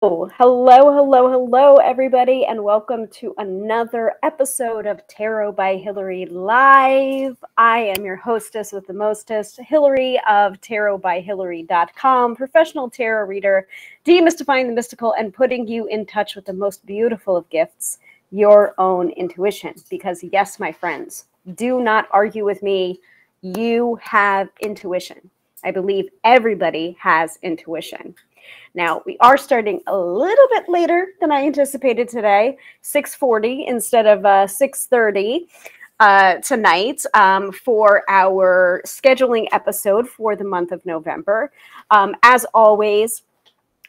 Hello, everybody, and welcome to another episode of Tarot by Hilary Live. I am your hostess with the mostest, Hilary of tarotbyhilary.com, professional tarot reader, demystifying the mystical and putting you in touch with the most beautiful of gifts, your own intuition. Because yes, my friends, do not argue with me. You have intuition. I believe everybody has intuition. Now, we are starting a little bit later than I anticipated today, 6:40 instead of 6:30 tonight for our scheduling episode for the month of November. As always,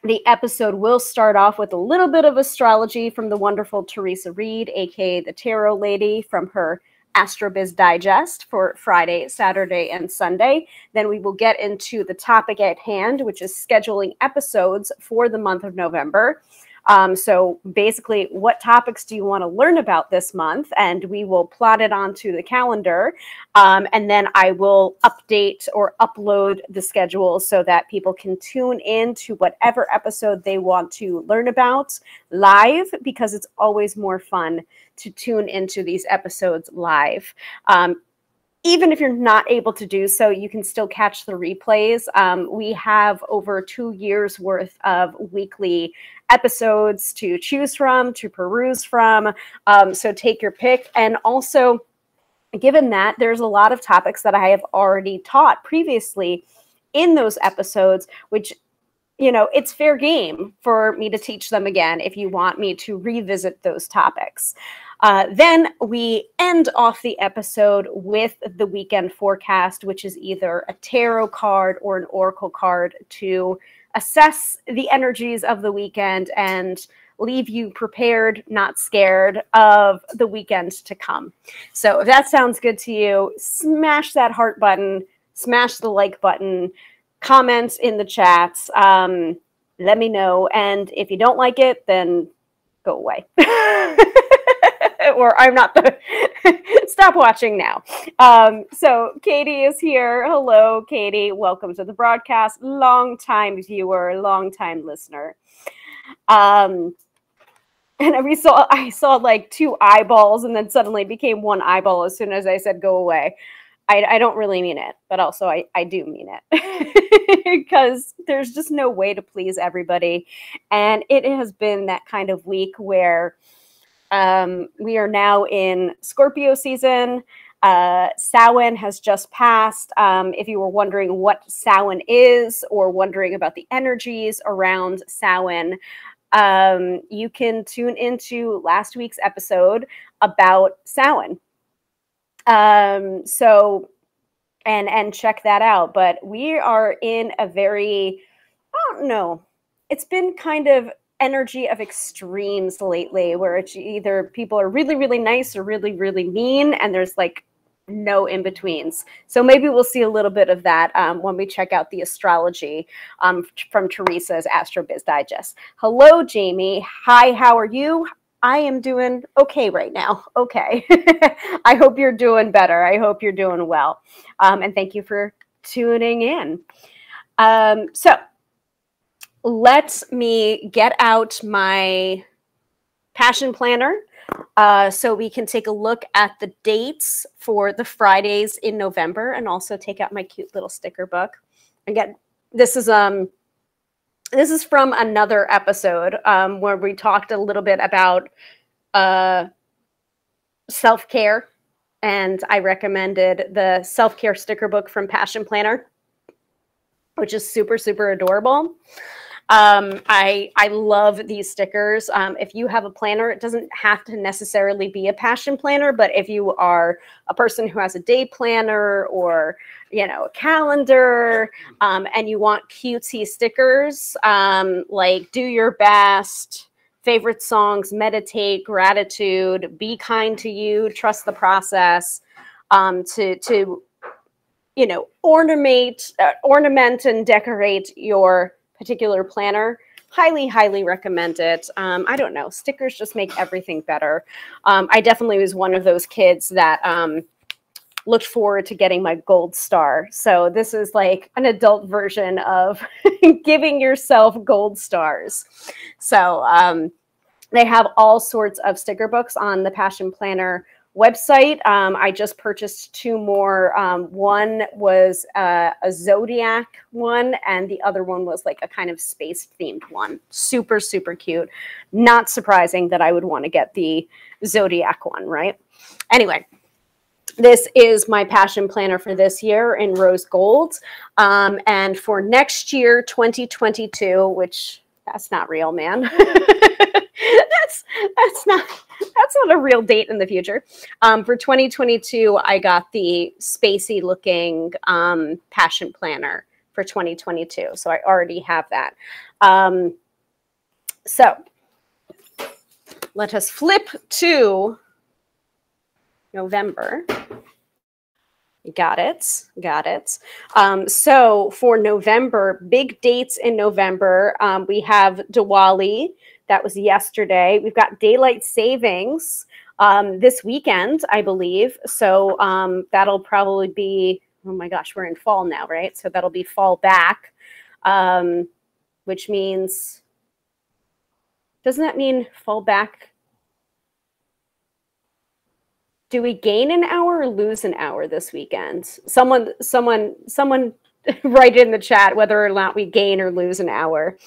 the episode will start off with a little bit of astrology from the wonderful Teresa Reed, aka the Tarot Lady, from her Astro Biz Digest for Friday, Saturday, and Sunday. Then we will get into the topic at hand, which is scheduling episodes for the month of November. So basically, what topics do you want to learn about this month? And we will plot it onto the calendar. And then I will update or upload the schedule so that people can tune in to whatever episode they want to learn about live, because it's always more fun to tune into these episodes live. Even if you're not able to do so, you can still catch the replays. We have over 2 years worth of weekly episodes to choose from, to peruse from. So take your pick. And also, given that there's a lot of topics that I have already taught previously in those episodes, which, you know, it's fair game for me to teach them again if you want me to revisit those topics. Then we end off the episode with the weekend forecast, which is either a tarot card or an oracle card to assess the energies of the weekend and leave you prepared, not scared of the weekend to come. So if that sounds good to you, smash that heart button, smash the like button, comment in the chats, let me know. And if you don't like it, then go away. Or I'm not the stop watching now. So Katie is here. Hello, Katie. Welcome to the broadcast. Long time viewer, long time listener. And I saw like 2 eyeballs and then suddenly became 1 eyeball as soon as I said go away. I don't really mean it, but also I do mean it because there's just no way to please everybody. And it has been that kind of week where we are now in Scorpio season. Samhain has just passed. If you were wondering what Samhain is or wondering about the energies around Samhain, you can tune into last week's episode about Samhain. So, and check that out. But we are in a very, I don't know, it's been kind of energy of extremes lately, where it's either people are really, really nice or really, really mean, and there's like no in-betweens. So maybe we'll see a little bit of that when we check out the astrology from Teresa's Astro Biz Digest. Hello, Jamie. Hi, how are you? I am doing okay right now. Okay. I hope you're doing better. I hope you're doing well. And thank you for tuning in. So let me get out my passion planner so we can take a look at the dates for the Fridays in November, and also take out my cute little sticker book. Again, this is from another episode where we talked a little bit about self-care, and I recommended the self-care sticker book from Passion Planner, which is super, super adorable. I love these stickers. If you have a planner, it doesn't have to necessarily be a passion planner, but if you are a person who has a day planner or, you know, a calendar, and you want cutesy stickers, like do your best, favorite songs, meditate, gratitude, be kind to you, trust the process, to you know, ornament and decorate your particular planner, highly recommend it. I don't know, stickers just make everything better. I definitely was one of those kids that looked forward to getting my gold star. So this is like an adult version of giving yourself gold stars. So they have all sorts of sticker books on the Passion Planner website. I just purchased 2 more. One was a zodiac one, and the other one was like a kind of space themed one. Super, super cute. Not surprising that I would want to get the zodiac one, right? Anyway, this is my Passion Planner for this year in rose gold. And for next year, 2022, which that's not real, man. that's not a real date in the future. For 2022, I got the spacey looking Passion Planner for 2022. So I already have that. So let us flip to November. Got it. Got it. So for November, big dates in November, we have Diwali. That was yesterday. We've got daylight savings this weekend, I believe. So that'll probably be, oh my gosh, we're in fall now, right? So that'll be fall back, which means, doesn't that mean fall back? Do we gain an hour or lose an hour this weekend? Someone write in the chat whether or not we gain or lose an hour.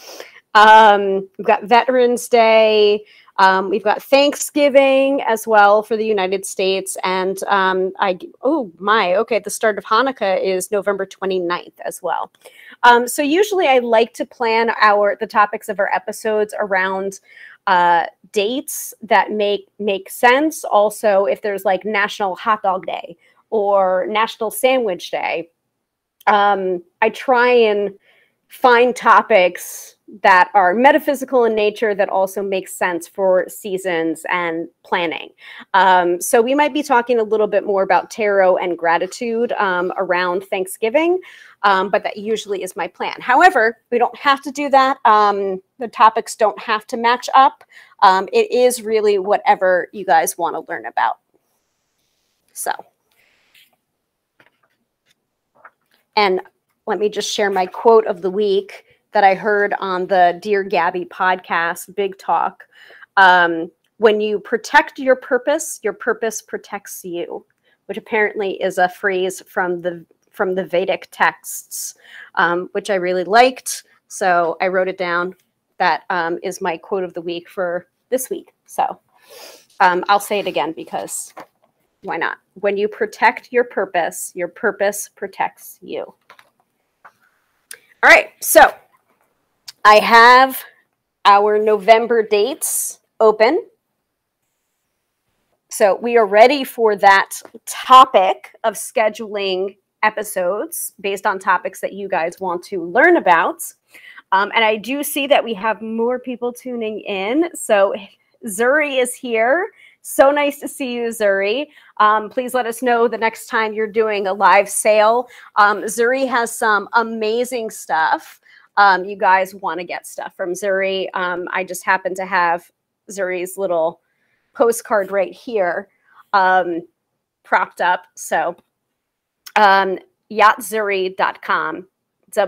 We've got Veterans Day. We've got Thanksgiving as well for the United States. And the start of Hanukkah is November 29th as well. So usually I like to plan the topics of our episodes around dates that make sense. Also, if there's like National Hot Dog Day or National Sandwich Day, I try and find topics that are metaphysical in nature that also make sense for seasons and planning. So we might be talking a little bit more about tarot and gratitude around Thanksgiving, but that usually is my plan. However, we don't have to do that. The topics don't have to match up. It is really whatever you guys want to learn about. So, and let me just share my quote of the week that I heard on the Dear Gabby podcast, Big Talk. When you protect your purpose protects you, which apparently is a phrase from the Vedic texts, which I really liked. So I wrote it down. That is my quote of the week for this week. So I'll say it again because why not? When you protect your purpose protects you. All right, so I have our November dates open. So we are ready for that topic of scheduling episodes based on topics that you guys want to learn about. And I do see that we have more people tuning in. So Zuri is here. So nice to see you, Zuri. Please let us know the next time you're doing a live sale. Zuri has some amazing stuff. You guys want to get stuff from Zuri. I just happen to have Zuri's little postcard right here propped up. So yatzuri.com. It's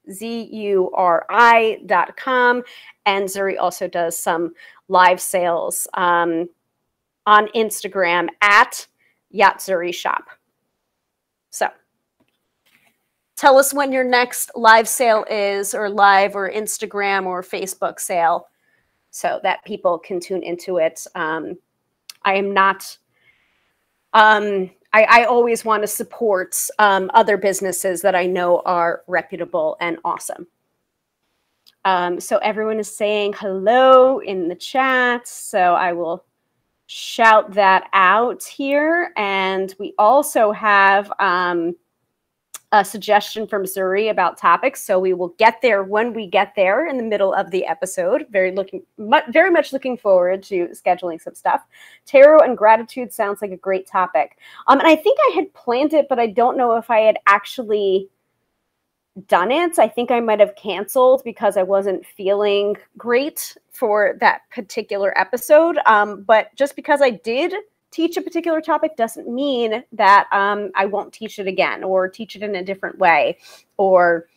yatzuri.com. And Zuri also does some live sales on Instagram at Yatzuri Shop. So tell us when your next live sale is, or live or Instagram or Facebook sale, so that people can tune into it. I am not, I always want to support other businesses that I know are reputable and awesome. So everyone is saying hello in the chat. So I will shout that out here. And we also have a suggestion from Zuri about topics. So we will get there when we get there in the middle of the episode. Very much looking forward to scheduling some stuff. Tarot and gratitude sounds like a great topic. And I think I had planned it, but I don't know if I had actually done it. I think I might have canceled because I wasn't feeling great for that particular episode. But just because I did teach a particular topic doesn't mean that I won't teach it again or teach it in a different way or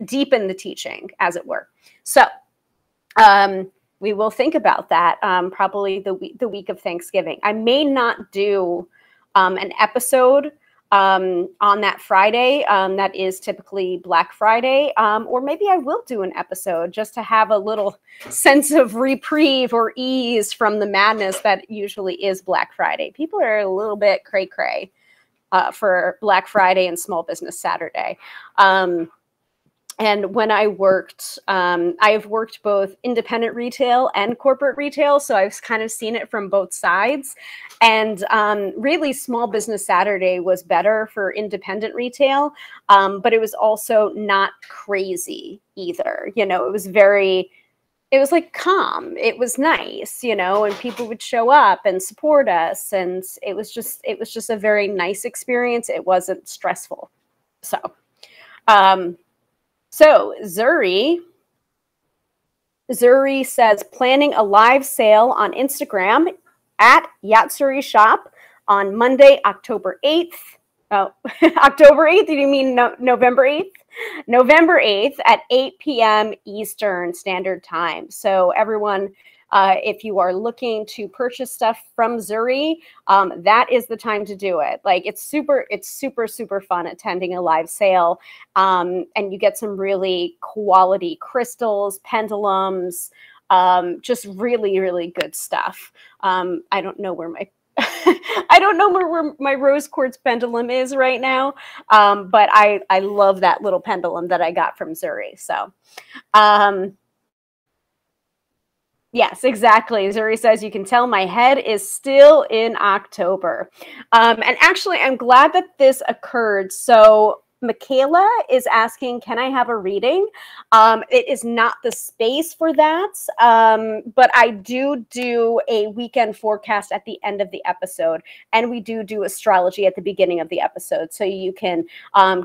deepen the teaching, as it were. So we will think about that probably the week of Thanksgiving. I may not do an episode on that Friday. That is typically Black Friday. Or maybe I will do an episode just to have a little sense of reprieve or ease from the madness that usually is Black Friday. People are a little bit cray-cray for Black Friday and Small Business Saturday. And when I worked, I've worked both independent retail and corporate retail. So I've kind of seen it from both sides. And really, Small Business Saturday was better for independent retail, but it was also not crazy either. You know, it was like calm. It was nice, you know, and people would show up and support us. And it was just a very nice experience. It wasn't stressful. So, Zuri says, planning a live sale on Instagram at Yatsuri Shop on Monday, October 8th. Oh, October 8th? Did you mean November 8th? November 8th at 8 p.m. Eastern Standard Time. So everyone, if you are looking to purchase stuff from Zuri, that is the time to do it. Like it's super fun attending a live sale. And you get some really quality crystals, pendulums, just really, really good stuff. I don't know where my I don't know where my rose quartz pendulum is right now, but I love that little pendulum that I got from Zuri. So, yes, exactly. Zuri says, you can tell my head is still in October. And actually, I'm glad that this occurred. So Michaela is asking, can I have a reading? It is not the space for that, but I do a weekend forecast at the end of the episode, and we do astrology at the beginning of the episode. So you can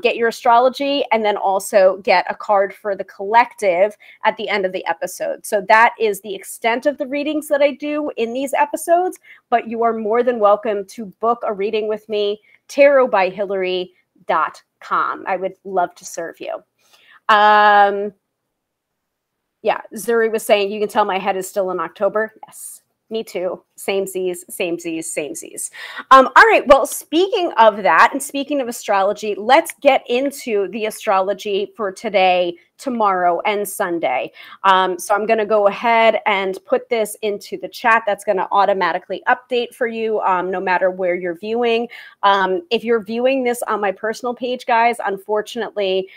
get your astrology and then also get a card for the collective at the end of the episode. So that is the extent of the readings that I do in these episodes, but you are more than welcome to book a reading with me, tarotbyhilary.com. I would love to serve you. Yeah, Zuri was saying, you can tell my head is still in October. Yes, me too. Samesies. All right, well, speaking of that and speaking of astrology, let's get into the astrology for today, tomorrow, and Sunday. So I'm going to go ahead and put this into the chat. That's going to automatically update for you no matter where you're viewing. If you're viewing this on my personal page, guys, unfortunately,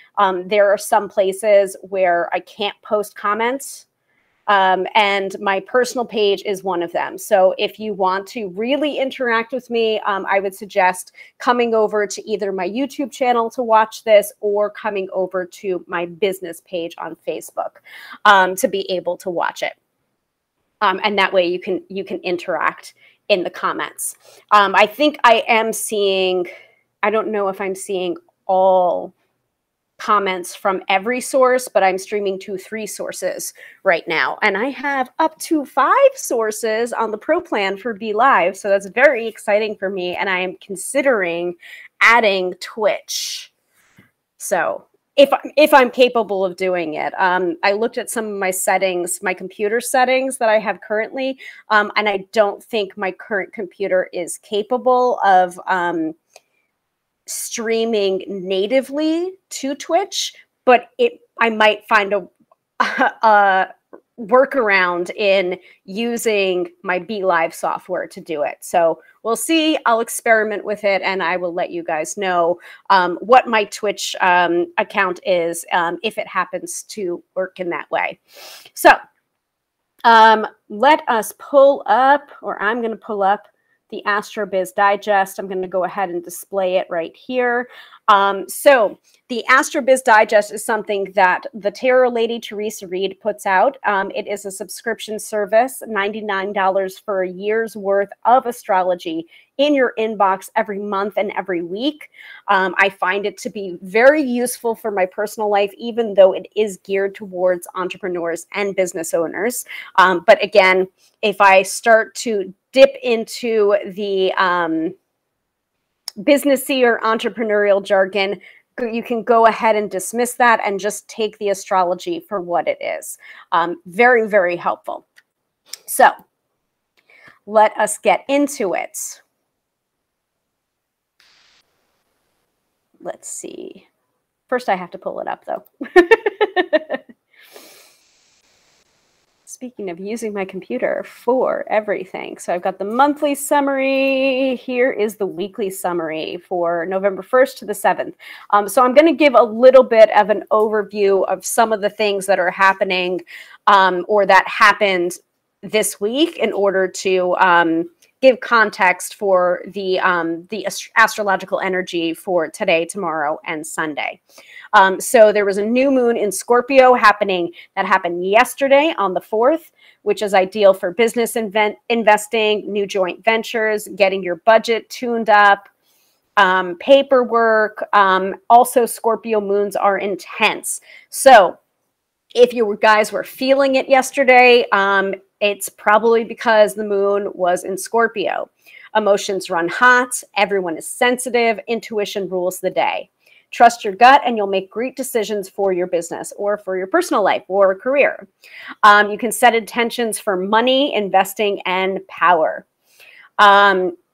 there are some places where I can't post comments. And my personal page is one of them. So if you want to really interact with me, I would suggest coming over to either my YouTube channel to watch this or coming over to my business page on Facebook to be able to watch it. And that way you can interact in the comments. I think I am seeing, I don't know if I'm seeing all comments from every source, but I'm streaming to 3 sources right now. And I have up to 5 sources on the pro plan for Be Live. So that's very exciting for me. And I am considering adding Twitch. So if I'm capable of doing it, I looked at some of my settings, my computer settings that I have currently, and I don't think my current computer is capable of streaming natively to Twitch, but I might find a workaround in using my Be Live software to do it. So we'll see. I'll experiment with it, and I will let you guys know what my Twitch account is if it happens to work in that way. So let us pull up, or I'm going to pull up the Astro Biz Digest. I'm going to go ahead and display it right here. So the Astro Biz Digest is something that the tarot lady Teresa Reed puts out. It is a subscription service, $99 for a year's worth of astrology in your inbox every month and every week. I find it to be very useful for my personal life, even though it is geared towards entrepreneurs and business owners. But again, if I start to dip into the businessy or entrepreneurial jargon, you can go ahead and dismiss that and just take the astrology for what it is. Very, very helpful. So let us get into it. Let's see. First, I have to pull it up, though. Speaking of using my computer for everything. So I've got the monthly summary. Here is the weekly summary for November 1st to the 7th. So I'm going to give a little bit of an overview of some of the things that are happening or that happened this week in order to give context for the astrological energy for today, tomorrow, and Sunday. So there was a new moon in Scorpio that happened yesterday on the 4th, which is ideal for business investing, new joint ventures, getting your budget tuned up, paperwork. Also, Scorpio moons are intense. So if you guys were feeling it yesterday, it's probably because the moon was in Scorpio. Emotions run hot. Everyone is sensitive. Intuition rules the day. Trust your gut and you'll make great decisions for your business or for your personal life or career. You can set intentions for money, investing, and power.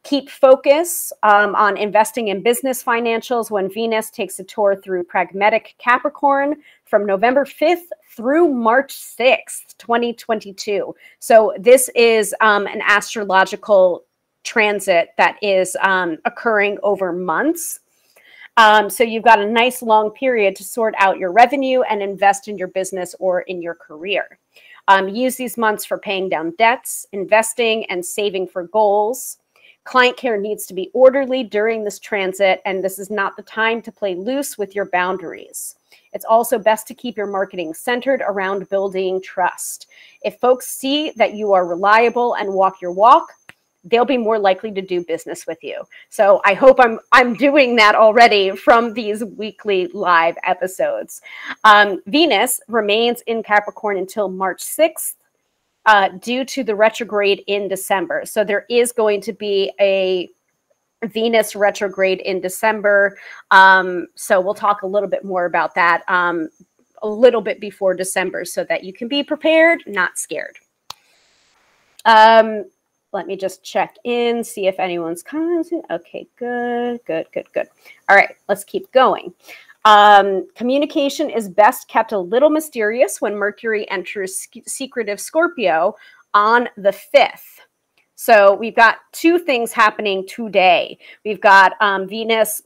Keep focus on investing in business financials when Venus takes a tour through pragmatic Capricorn from November 5th through March 6th, 2022. So this is an astrological transit that is occurring over months. So you've got a nice long period to sort out your revenue and invest in your business or in your career. Use these months for paying down debts, investing, and saving for goals. Client care needs to be orderly during this transit, and this is not the time to play loose with your boundaries. It's also best to keep your marketing centered around building trust. If folks see that you are reliable and walk your walk, they'll be more likely to do business with you. So I hope I'm doing that already from these weekly live episodes. Venus remains in Capricorn until March 6th due to the retrograde in December. So there is going to be a Venus retrograde in December. So we'll talk a little bit more about that a little bit before December so that you can be prepared, not scared. Let me just check in, see if anyone's commenting. Okay, good. All right, let's keep going. Communication is best kept a little mysterious when Mercury enters secretive Scorpio on the 5th. So we've got two things happening today. We've got Venus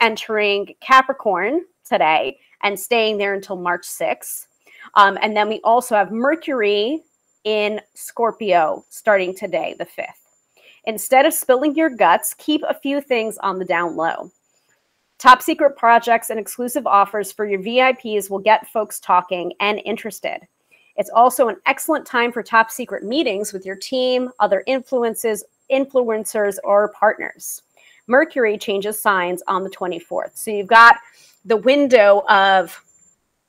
entering Capricorn today and staying there until March 6th. And then we also have Mercury in Scorpio starting today, the 5th. Instead of spilling your guts, keep a few things on the down low. Top secret projects and exclusive offers for your VIPs will get folks talking and interested. It's also an excellent time for top secret meetings with your team, other influencers, or partners. Mercury changes signs on the 24th. So you've got the window of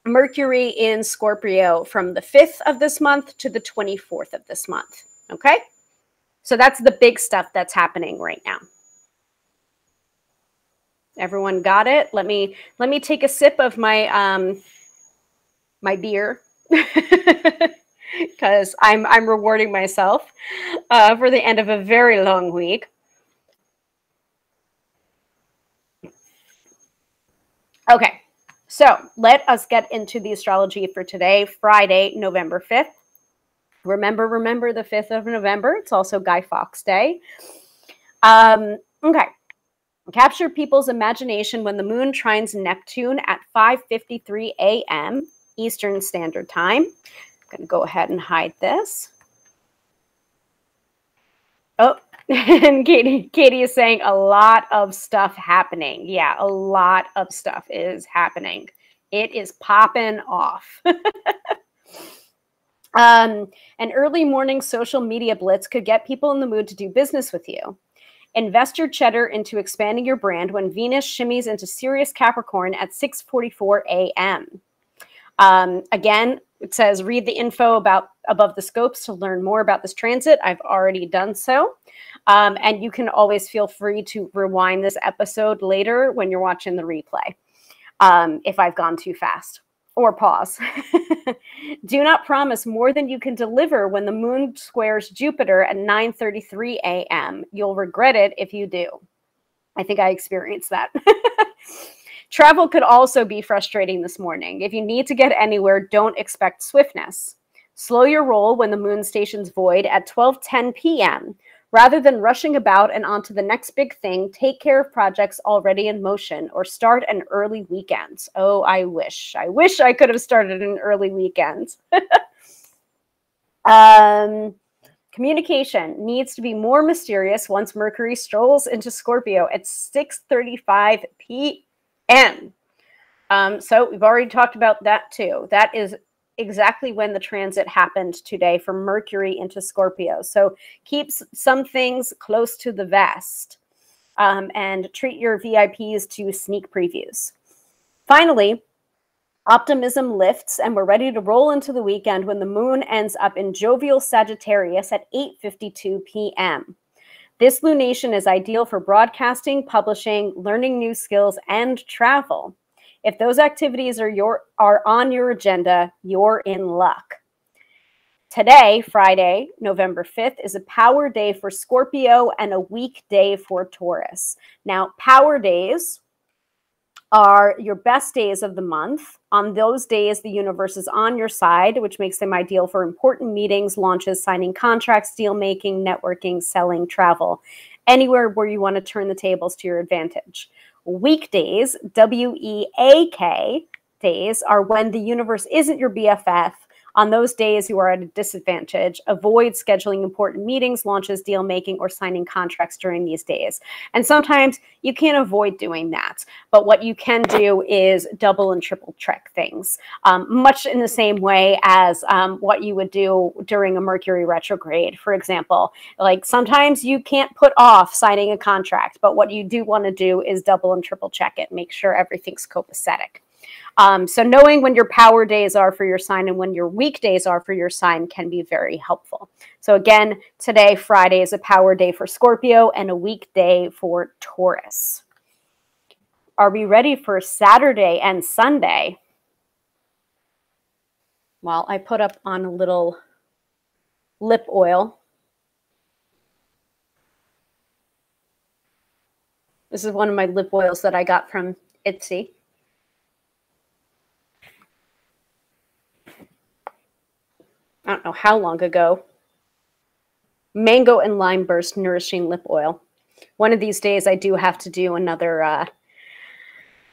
Mercury in Scorpio from the 5th of this month to the 24th of this month. Okay? So that's the big stuff that's happening right now. Everyone got it? Let me take a sip of my my beer because I'm rewarding myself for the end of a very long week. Okay. So let us get into the astrology for today, Friday, November 5th. Remember the 5th of November. It's also Guy Fawkes Day. Okay. Capture people's imagination when the moon trines Neptune at 5:53 a.m. Eastern Standard Time. I'm going to go ahead and hide this. Oh, and Katie is saying a lot of stuff happening. Yeah, a lot of stuff is happening. It is popping off. An early morning social media blitz could get people in the mood to do business with you. Invest your cheddar into expanding your brand when Venus shimmies into Sirius Capricorn at 6:44 a.m. Again, it says read the info above the scopes to learn more about this transit. I've already done so. And you can always feel free to rewind this episode later when you're watching the replay, if I've gone too fast, or pause. Do not promise more than you can deliver when the moon squares Jupiter at 9:33 a.m. You'll regret it if you do. I think I experienced that. Travel could also be frustrating this morning. If you need to get anywhere, don't expect swiftness. Slow your roll when the moon stations void at 12:10 p.m. Rather than rushing about and onto the next big thing, take care of projects already in motion or start an early weekend. Oh, I wish I could have started an early weekend. Communication needs to be more mysterious once Mercury strolls into Scorpio at 6:35 p.m. So we've already talked about that too. That is exactly when the transit happened today for Mercury into Scorpio. So keep some things close to the vest, and treat your VIPs to sneak previews. Finally, optimism lifts and we're ready to roll into the weekend when the moon ends up in jovial Sagittarius at 8:52 p.m. This lunation is ideal for broadcasting, publishing, learning new skills, and travel. If those activities are on your agenda, you're in luck. Today, Friday, November 5th, is a power day for Scorpio and a weak day for Taurus. Now, power days are your best days of the month. On those days, the universe is on your side, which makes them ideal for important meetings, launches, signing contracts, deal making, networking, selling, travel, anywhere where you want to turn the tables to your advantage. Weekdays, W-E-A-K days, are when the universe isn't your BFF. On those days, you are at a disadvantage. Avoid scheduling important meetings, launches, deal making, or signing contracts during these days. And sometimes you can't avoid doing that. But what you can do is double and triple check things, much in the same way as what you would do during a Mercury retrograde, for example. Like sometimes you can't put off signing a contract, but what you do want to do is double and triple check it, make sure everything's copacetic. So knowing when your power days are for your sign and when your weekdays are for your sign can be very helpful. So again, today, Friday, is a power day for Scorpio and a weekday for Taurus. Are we ready for Saturday and Sunday? Well, I put up on a little lip oil. This is one of my lip oils that I got from Etsy. I don't know how long ago. Mango and Lime Burst Nourishing Lip Oil. One of these days I do have to do another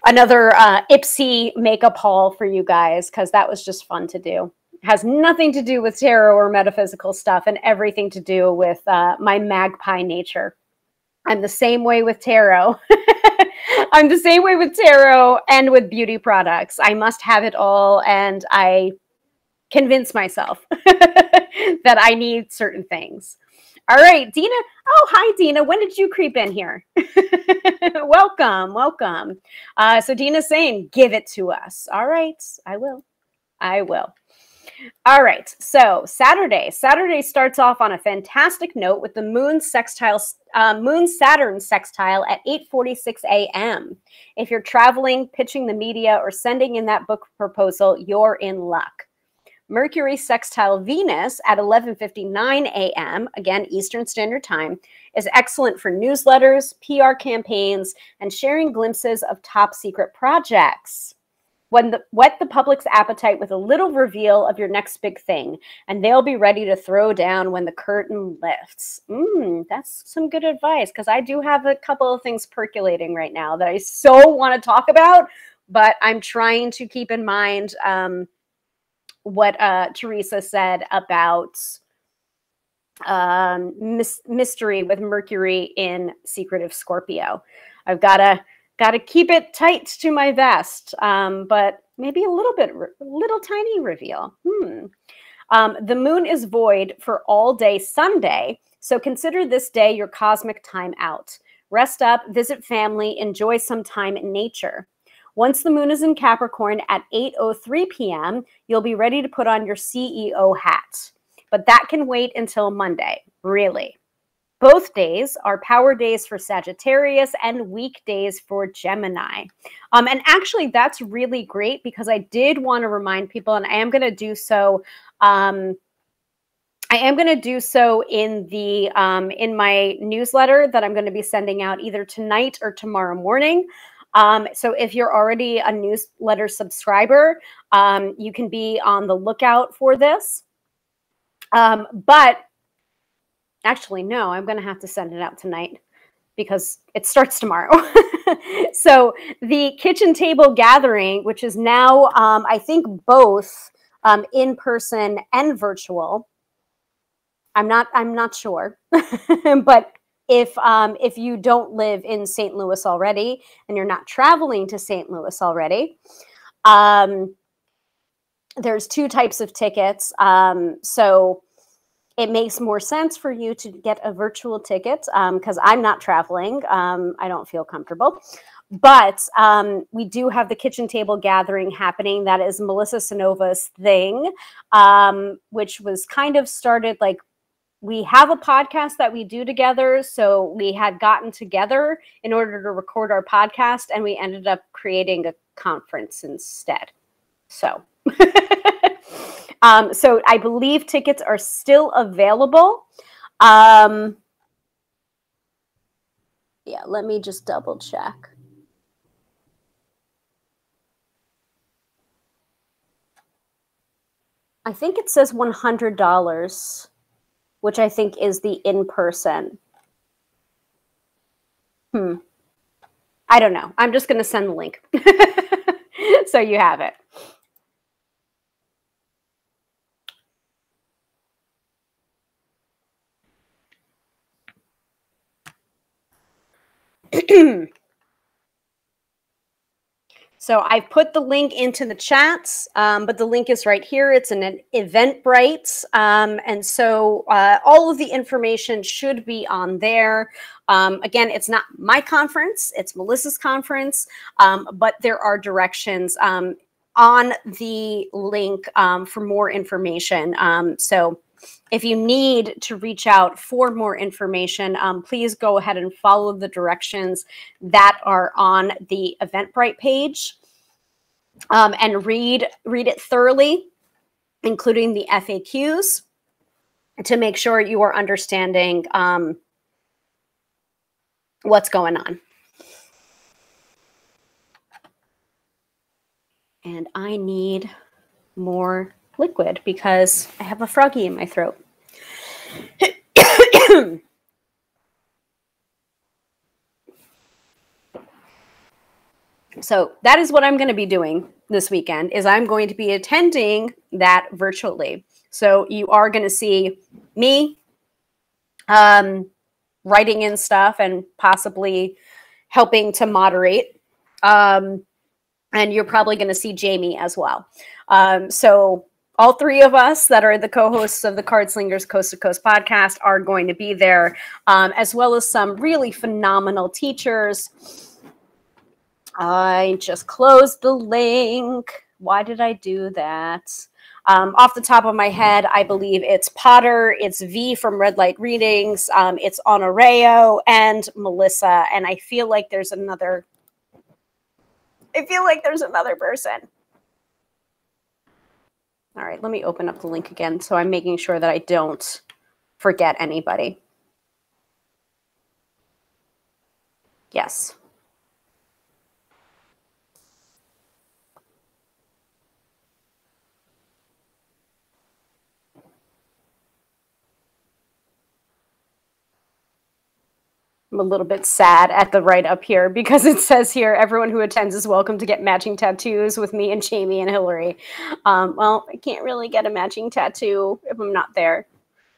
Ipsy makeup haul for you guys, because that was just fun to do. It has nothing to do with tarot or metaphysical stuff and everything to do with my magpie nature. I'm the same way with tarot. I'm the same way with tarot and with beauty products. I must have it all, and I convince myself that I need certain things. All right, Dina. Oh, hi, Dina. When did you creep in here? Welcome, welcome. So Dina's saying, give it to us. All right, I will. I will. All right, so Saturday starts off on a fantastic note with the Moon Saturn sextile at 8:46 a.m. If you're traveling, pitching the media, or sending in that book proposal, you're in luck. Mercury sextile Venus at 11:59 a.m., again, Eastern Standard Time, is excellent for newsletters, PR campaigns, and sharing glimpses of top secret projects. Whet the public's appetite with a little reveal of your next big thing, and they'll be ready to throw down when the curtain lifts. That's some good advice, because I do have a couple of things percolating right now that I so want to talk about, but I'm trying to keep in mind what Teresa said about mystery with Mercury in secretive Scorpio. I've got to keep it tight to my vest, but maybe a little tiny reveal. The moon is void for all day Sunday, so consider this day your cosmic time out. Rest up, visit family, enjoy some time in nature. Once the moon is in Capricorn at 8:03 p.m., you'll be ready to put on your CEO hat. But that can wait until Monday, really. Both days are power days for Sagittarius and weekdays for Gemini. And actually, that's really great because I did want to remind people, and I am going to do so. I am going to do so in the in my newsletter that I'm going to be sending out either tonight or tomorrow morning. So if you're already a newsletter subscriber, you can be on the lookout for this. But actually, no, I'm going to have to send it out tonight because it starts tomorrow. So the kitchen table gathering, which is now, I think, both in person and virtual. I'm not sure, but if you don't live in St. Louis already and you're not traveling to St. Louis already, there's two types of tickets. So it makes more sense for you to get a virtual ticket because I'm not traveling. I don't feel comfortable. But we do have the kitchen table gathering happening. That is Melissa Sanova's thing, which was kind of started like, we have a podcast that we do together. So we had gotten together in order to record our podcast, and we ended up creating a conference instead. So, so I believe tickets are still available. Yeah, let me just double check. I think it says $100. Which I think is the in-person. I don't know. I'm just going to send the link. So you have it. So I've put the link into the chats, but the link is right here. It's an Eventbrite. And so all of the information should be on there. Again, it's not my conference, it's Melissa's conference, but there are directions on the link for more information. So if you need to reach out for more information, please go ahead and follow the directions that are on the Eventbrite page and read it thoroughly, including the FAQs, to make sure you are understanding what's going on. And I need more liquid because I have a froggy in my throat. So that is what I'm going to be doing this weekend, is I'm going to be attending that virtually. So you are going to see me writing in stuff and possibly helping to moderate. And you're probably going to see Jamie as well. So all three of us that are the co-hosts of the Card Slingers Coast to Coast podcast are going to be there, as well as some really phenomenal teachers. I just closed the link. Why did I do that? Off the top of my head, I believe it's Potter, it's V from Red Light Readings, it's Honoreo, and Melissa. And I feel like there's another person. All right, let me open up the link again so I'm making sure that I don't forget anybody. Yes. I'm a little bit sad at the right up here because it says here, everyone who attends is welcome to get matching tattoos with me and Jamie and Hilary. Well, I can't really get a matching tattoo if I'm not there.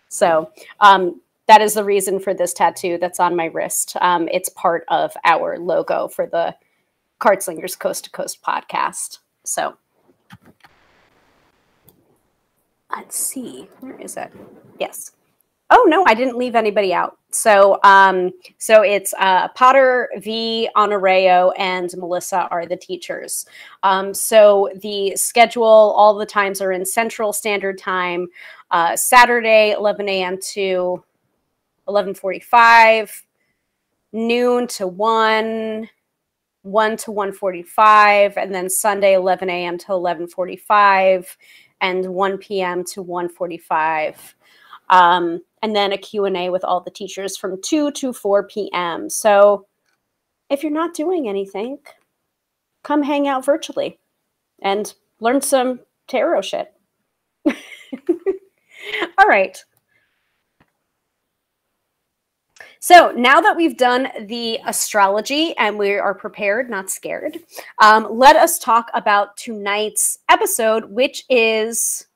So that is the reason for this tattoo that's on my wrist. It's part of our logo for the Card Slingers Coast to Coast podcast. So let's see, where is it? Yes. Oh no, I didn't leave anybody out. So so it's Potter, V, Honoreo, and Melissa are the teachers. So the schedule, all the times are in Central Standard Time. Saturday, 11 a.m. to 11:45, noon to 1, 1 to 1:45, and then Sunday, 11 a.m. to 11:45, and 1 p.m. to 1:45. And then a Q&A with all the teachers from 2 to 4 p.m. So if you're not doing anything, come hang out virtually and learn some tarot shit. All right. So now that we've done the astrology and we are prepared, not scared, let us talk about tonight's episode, which is,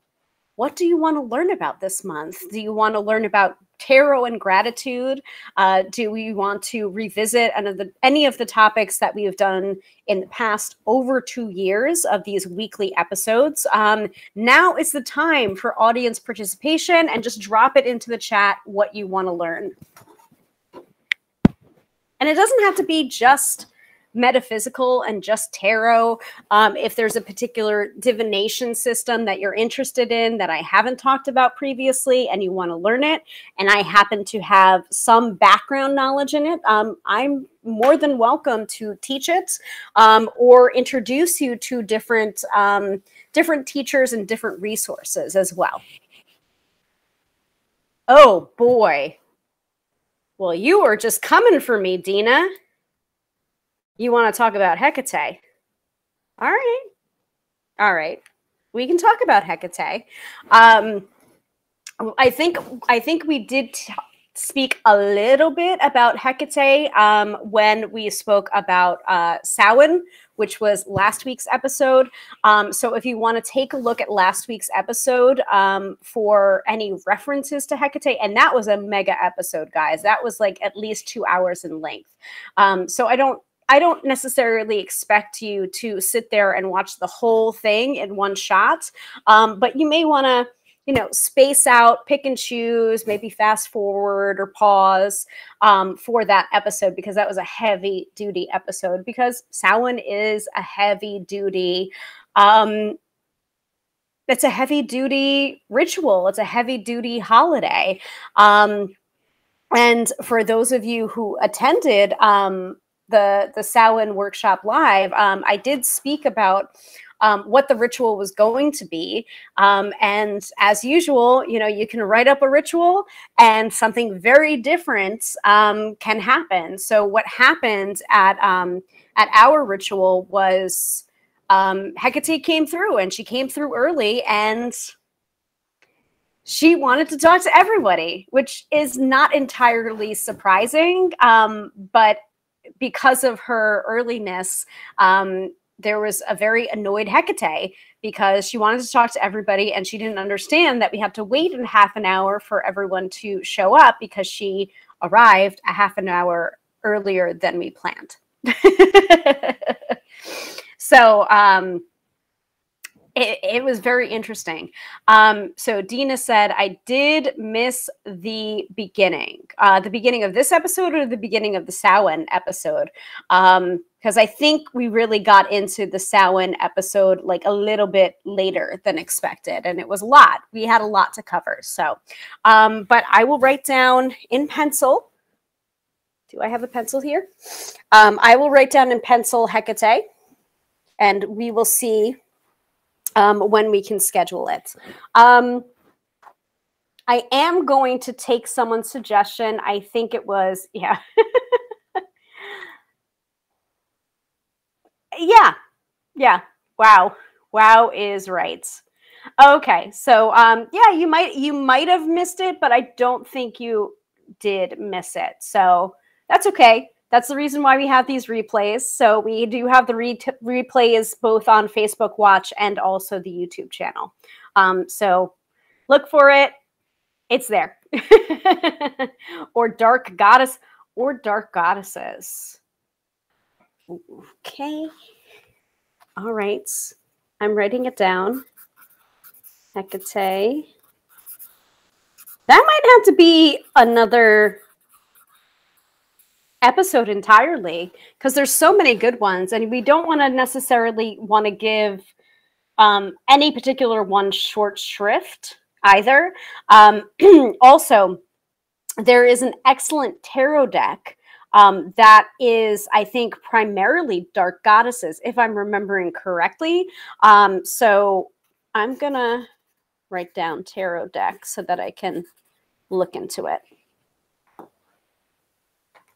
what do you want to learn about this month? Do you want to learn about tarot and gratitude? Do we want to revisit any of the topics that we have done in the past over 2 years of these weekly episodes? Now is the time for audience participation, and just drop it into the chat what you want to learn. And it doesn't have to be just metaphysical and just tarot. If there's a particular divination system that you're interested in that I haven't talked about previously and you want to learn it, and I happen to have some background knowledge in it, I'm more than welcome to teach it or introduce you to different teachers and different resources as well. Oh boy. Well, you are just coming for me, Dina. You want to talk about Hecate? All right. All right. We can talk about Hecate. I think we did speak a little bit about Hecate when we spoke about Samhain, which was last week's episode. So if you want to take a look at last week's episode for any references to Hecate, and that was a mega episode, guys. That was like at least 2 hours in length. So I don't necessarily expect you to sit there and watch the whole thing in one shot, but you may want to, space out, pick and choose, maybe fast forward or pause for that episode, because that was a heavy duty episode, because Samhain is a heavy duty, it's a heavy duty ritual. It's a heavy duty holiday. And for those of you who attended the Samhain workshop live, I did speak about what the ritual was going to be. And as usual, you can write up a ritual and something very different can happen. So what happened at our ritual was Hecate came through, and she came through early, and she wanted to talk to everybody, which is not entirely surprising. But because of her earliness, there was a very annoyed Hecate because she wanted to talk to everybody, and she didn't understand that we had to wait a half an hour for everyone to show up because she arrived a half an hour earlier than we planned. So it was very interesting. So Dina said, I did miss the beginning of this episode, or the beginning of the Samhain episode. Because I think we really got into the Samhain episode like a little bit later than expected. And it was a lot. We had a lot to cover. So, but I will write down in pencil. Do I have a pencil here? I will write down in pencil Hecate, and we will see when we can schedule it. I am going to take someone's suggestion. I think it was, yeah. Yeah. Wow. Wow is right. Okay. So, yeah, you might have missed it, but I don't think you did miss it. So that's okay. That's the reason why we have these replays. So we do have the replays both on Facebook Watch and also the YouTube channel. So look for it. It's there. Or dark goddess or dark goddesses. Okay. All right. I'm writing it down. Hecate. That might have to be another episode entirely, because there's so many good ones, and we don't want to necessarily want to give any particular one short shrift either. Also, there is an excellent tarot deck that is, I think, primarily dark goddesses, if I'm remembering correctly. So I'm gonna write down tarot deck so that I can look into it.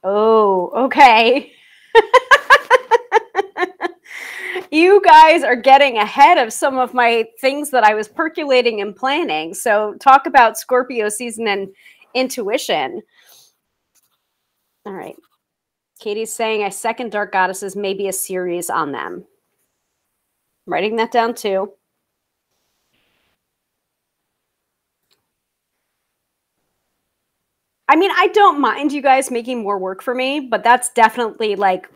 Oh, okay. You guys are getting ahead of some of my things that I was percolating and planning. So talk about Scorpio season and intuition. All right. Katie's saying I second dark goddesses, maybe a series on them. I'm writing that down too. I mean, I don't mind you guys making more work for me, but that's definitely like,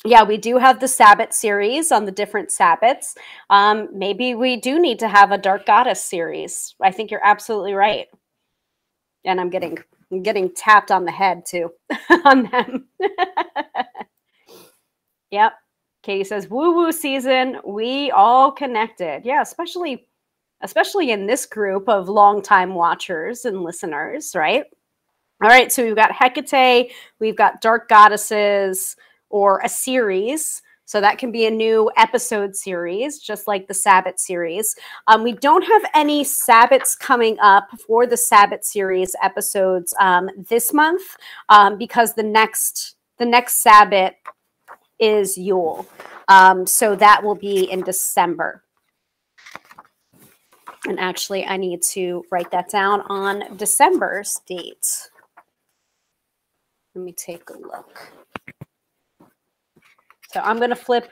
yeah, we do have the Sabbath series on the different Sabbats. Maybe we do need to have a Dark Goddess series. I think you're absolutely right. And I'm getting tapped on the head too on them. Yep. Katie says, woo-woo season, we all connected. Yeah, especially in this group of longtime watchers and listeners, right? All right, so we've got Hecate, we've got Dark Goddesses, or a series. So that can be a new episode series, just like the Sabbath series. We don't have any Sabbats coming up for the Sabbath series episodes this month because the next Sabbath is Yule. So that will be in December. And actually, I need to write that down on December's date. Let me take a look. So I'm going to flip.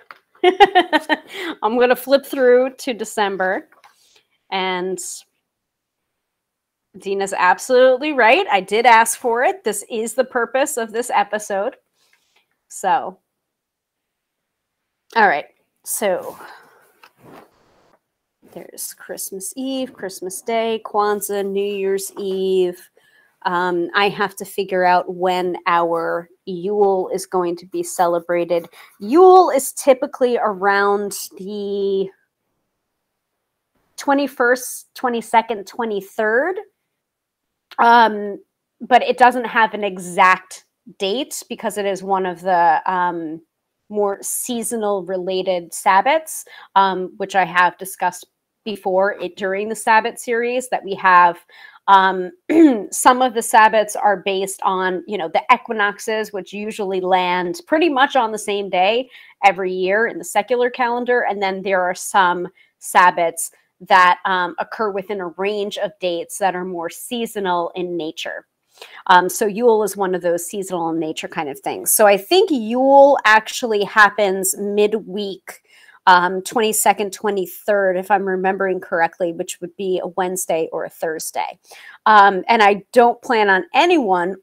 I'm going to flip through to December. And Dina's absolutely right. I did ask for it. This is the purpose of this episode. So, all right. So there's Christmas Eve, Christmas Day, Kwanzaa, New Year's Eve. I have to figure out when our Yule is going to be celebrated. Yule is typically around the 21st, 22nd, 23rd. But it doesn't have an exact date because it is one of the more seasonal related Sabbats, which I have discussed before during the Sabbath series, that we have some of the Sabbats are based on, the equinoxes, which usually land pretty much on the same day every year in the secular calendar. And then there are some Sabbats that occur within a range of dates that are more seasonal in nature. So Yule is one of those seasonal in nature kind of things. So I think Yule actually happens midweek, 22nd, 23rd, if I'm remembering correctly, which would be a Wednesday or a Thursday. And I don't plan on anyone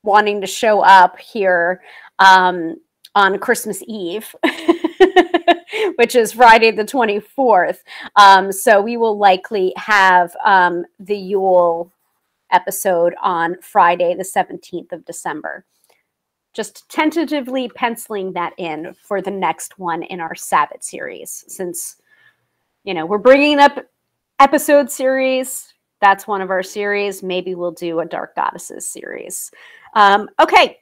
wanting to show up here on Christmas Eve, which is Friday the 24th. So we will likely have the Yule episode on Friday, the 17th of December. Just tentatively penciling that in for the next one in our Sabbath series. Since, we're bringing up episode series, that's one of our series. Maybe we'll do a Dark Goddesses series. Okay.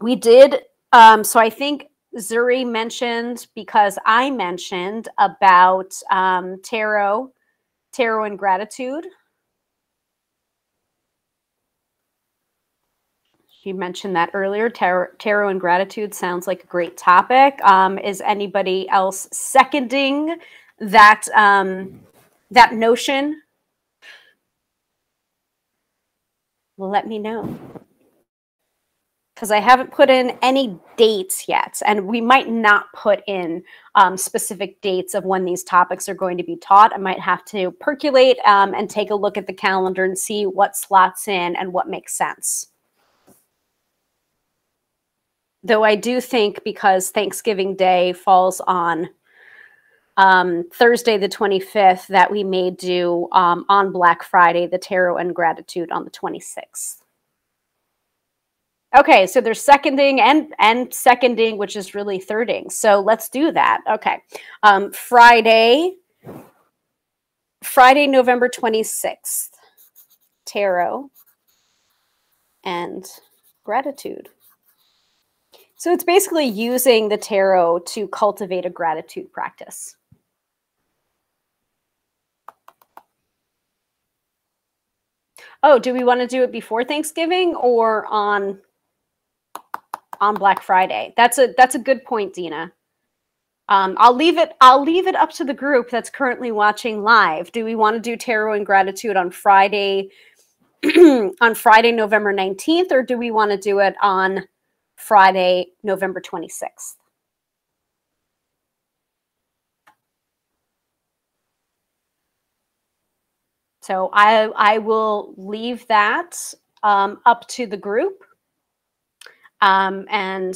We did, so I think Zuri mentioned, because I mentioned about tarot and gratitude. You mentioned that earlier. Tarot and gratitude sounds like a great topic. Is anybody else seconding that that notion? Let me know. Because I haven't put in any dates yet, and we might not put in specific dates of when these topics are going to be taught. I might have to percolate and take a look at the calendar and see what slots in and what makes sense. Though I do think, because Thanksgiving Day falls on Thursday the 25th, that we may do on Black Friday, the Tarot and Gratitude on the 26th. Okay, so there's seconding and seconding, which is really thirding. So let's do that. Okay. Friday, November 26th, Tarot and Gratitude. So it's basically using the tarot to cultivate a gratitude practice. Oh, do we want to do it before Thanksgiving or on Black Friday? That's a good point, Dina. I'll leave it up to the group that's currently watching live. Do we want to do Tarot and Gratitude on Friday on Friday, November 19th, or do we want to do it on Friday, November 26th? So I will leave that up to the group. And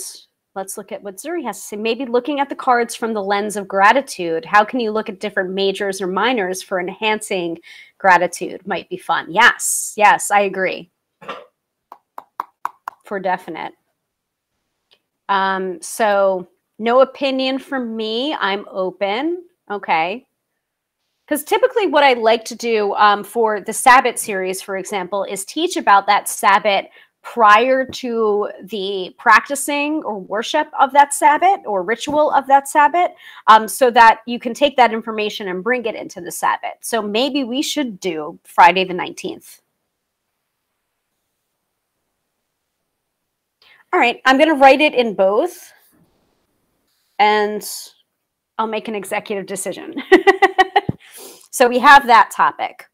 let's look at what Zuri has to say. Maybe looking at the cards from the lens of gratitude. How can you look at different majors or minors for enhancing gratitude? Might be fun. Yes, yes, I agree. For definite. So no opinion from me. I'm open. Okay. Because typically what I like to do for the Sabbath series, for example, is teach about that Sabbath prior to the practicing or worship of that Sabbath or ritual of that Sabbath, so that you can take that information and bring it into the Sabbath. So maybe we should do Friday the 19th. All right, I'm going to write it in both, and I'll make an executive decision. So we have that topic.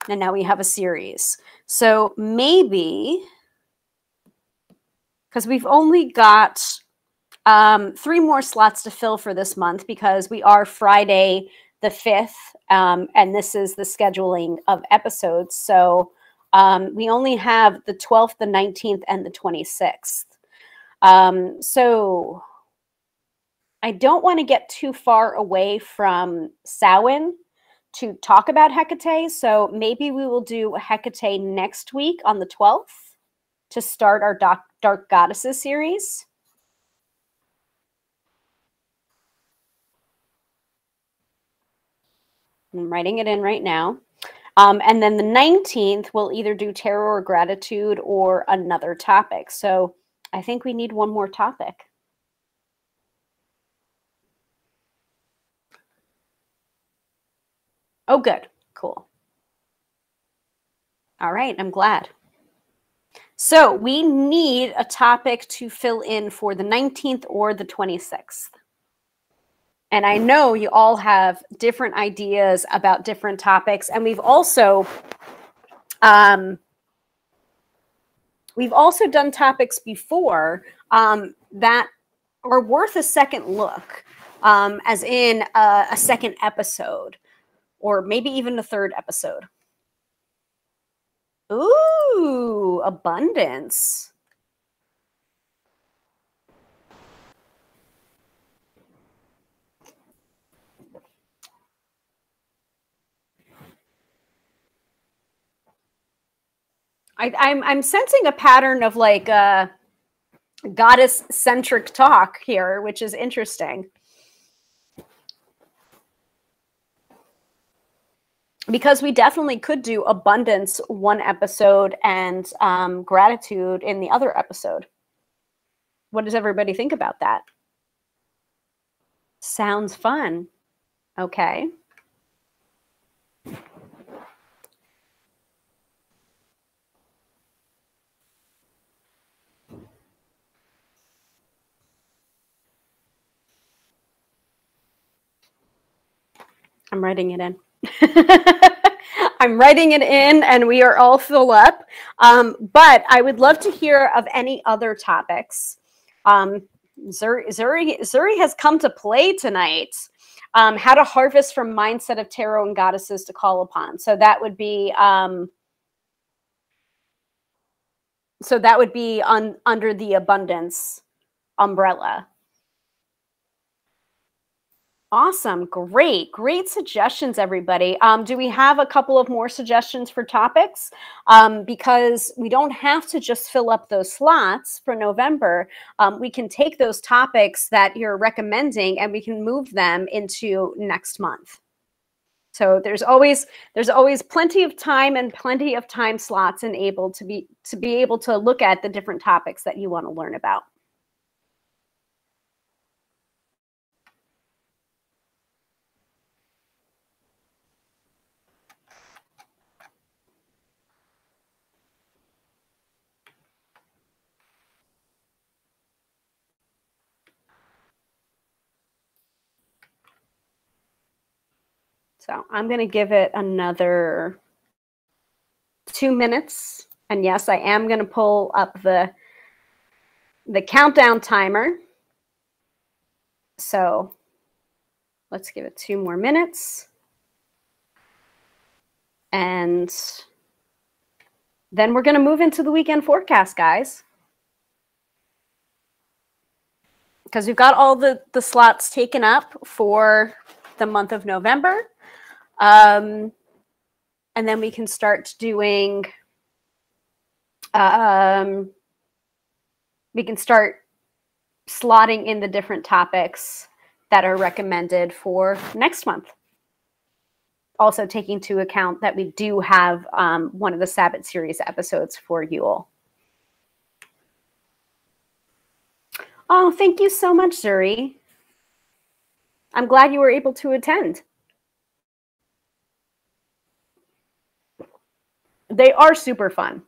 And now we have a series. So maybe, because we've only got 3 more slots to fill for this month, because we are Friday the 5th, and this is the scheduling of episodes. So we only have the 12th, the 19th, and the 26th. So I don't want to get too far away from Samhain to talk about Hecate. So maybe we will do Hecate next week on the 12th to start our Dark Goddesses series. I'm writing it in right now. And then the 19th, we'll either do Tarot or Gratitude or another topic. So I think we need one more topic. Oh, good. Cool. All right. I'm glad. So we need a topic to fill in for the 19th or the 26th. And I know you all have different ideas about different topics. And we've also done topics before that are worth a second look, as in a second episode, or maybe even a third episode. Ooh, abundance. I'm sensing a pattern of like goddess-centric talk here, which is interesting. Because we definitely could do abundance one episode and gratitude in the other episode. What does everybody think about that? Sounds fun. Okay. I'm writing it in. I'm writing it in, and we are all full up. But I would love to hear of any other topics. Zuri has come to play tonight. How to harvest from mindset of tarot and goddesses to call upon. So that would be under the abundance umbrella. Awesome. Great suggestions, everybody. Do we have a couple of more suggestions for topics? Because we don't have to just fill up those slots for November. We can take those topics that you're recommending and we can move them into next month. So there's always plenty of time and plenty of time slots and able to be able to look at the different topics that you want to learn about. So I'm going to give it another 2 minutes. And yes, I am going to pull up the countdown timer. So let's give it 2 more minutes. And then we're going to move into the weekend forecast, guys. Because we've got all the slots taken up for the month of November. And then we can start doing, we can start slotting in the different topics that are recommended for next month. Also taking into account that we do have one of the Sabbath series episodes for Yule. Oh, thank you so much, Zuri. I'm glad you were able to attend. They are super fun.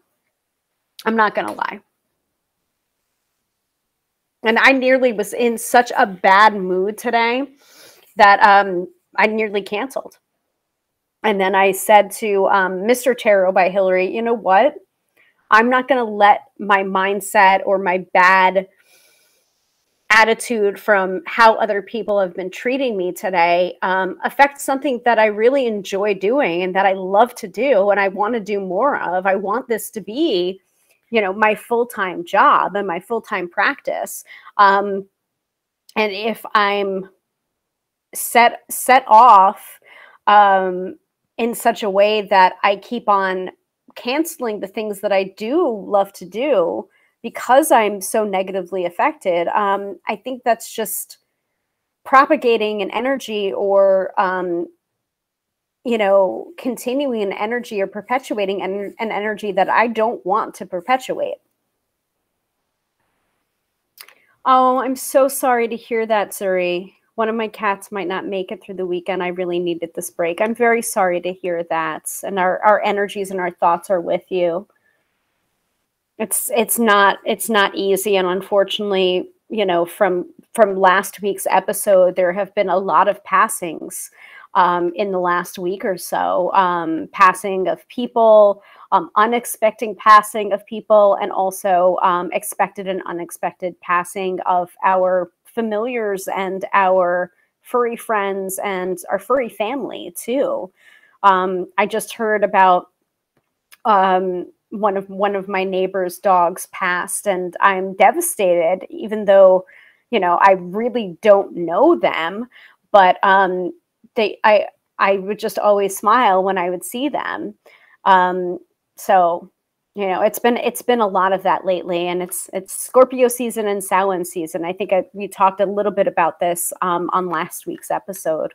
I'm not going to lie. And I nearly was in such a bad mood today that I nearly canceled. And then I said to Mr. Tarot by Hilary, you know what? I'm not going to let my mindset or my bad attitude from how other people have been treating me today affect something that I really enjoy doing and that I love to do and I want to do more of. I want this to be, you know, my full-time job and my full-time practice. And if I'm set off in such a way that I keep on canceling the things that I do love to do, because I'm so negatively affected, I think that's just propagating an energy or, you know, continuing an energy or perpetuating an energy that I don't want to perpetuate. Oh, I'm so sorry to hear that, Zuri. One of my cats might not make it through the weekend. I really needed this break. I'm very sorry to hear that. And our energies and our thoughts are with you. It's not easy, and unfortunately, you know, from last week's episode, there have been a lot of passings in the last week or so. Passing of people, unexpected passing of people, and also expected and unexpected passing of our familiars and our furry friends and our furry family too. I just heard about one of my neighbor's dogs passed, and I'm devastated, even though, you know, I really don't know them, but I would just always smile when I would see them. So, you know, it's been a lot of that lately, and it's Scorpio season and Samhain season. I think we talked a little bit about this on last week's episode.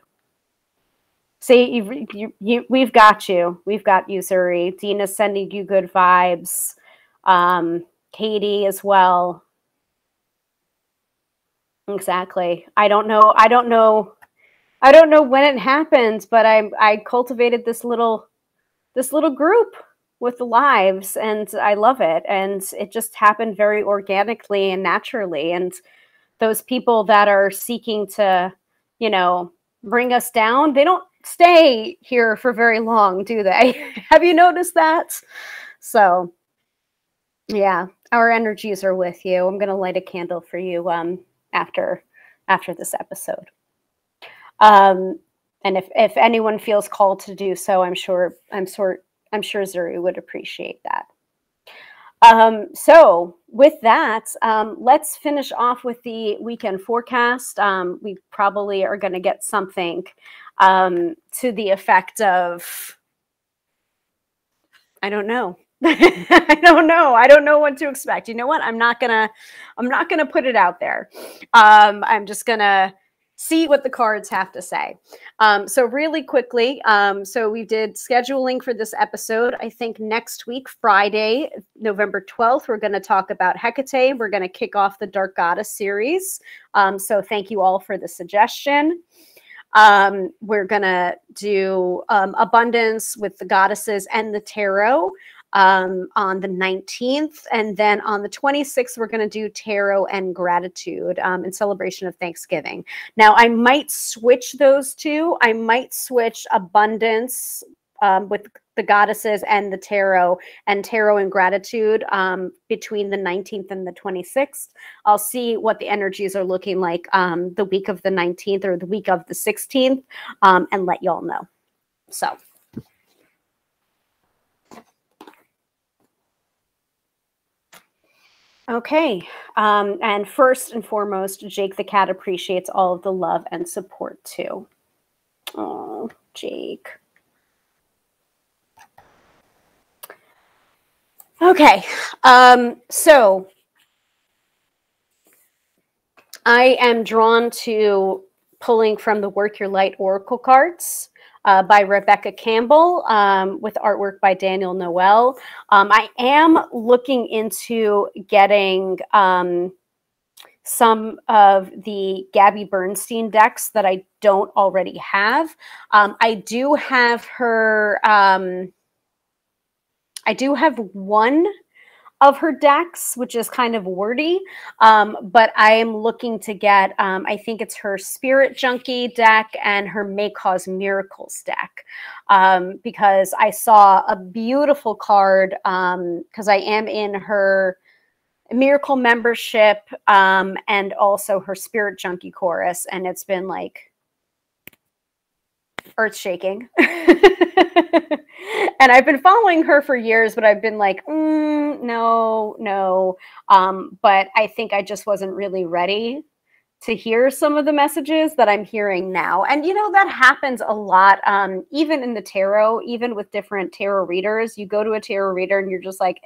See, we've got you. We've got you, Zuri. Dina's sending you good vibes. Katie as well. Exactly. I don't know when it happened, but I cultivated this little group with the lives, and I love it. And it just happened very organically and naturally. And those people that are seeking to, you know, bring us down, they don't stay here for very long, do they? Have you noticed that? So yeah, our energies are with you. I'm going to light a candle for you after this episode. And if anyone feels called to do so, I'm sure Zuri would appreciate that. So with that, let's finish off with the weekend forecast. We probably are going to get something to the effect of, I don't know. I don't know. I don't know what to expect. You know what? I'm not gonna put it out there. I'm just gonna see what the cards have to say. So really quickly, so we did scheduling for this episode. I think next week, Friday, November 12th, we're going to talk about Hecate. We're going to kick off the Dark Goddess series. So thank you all for the suggestion. We're going to do abundance with the goddesses and the tarot on the 19th. And then on the 26th, we're going to do tarot and gratitude in celebration of Thanksgiving. Now, I might switch those two. I might switch abundance with the goddesses and the tarot and gratitude between the 19th and the 26th. I'll see what the energies are looking like the week of the 19th or the week of the 16th and let y'all know. So. Okay, and first and foremost, Jake the cat appreciates all of the love and support too. Oh, Jake. Okay, so I am drawn to pulling from the Work Your Light Oracle cards. By Rebecca Campbell with artwork by Daniel Noel. I am looking into getting some of the Gabby Bernstein decks that I don't already have. I do have her, I do have one of her decks, which is kind of wordy, but I am looking to get, I think it's her Spirit Junkie deck and her May Cause Miracles deck, because I saw a beautiful card, because I am in her Miracle membership and also her Spirit Junkie chorus, and it's been like earth-shaking. And I've been following her for years, but I've been like, no. But I think I just wasn't really ready to hear some of the messages that I'm hearing now. And, you know, that happens a lot, even in the tarot, even with different tarot readers. You go to a tarot reader and you're just like,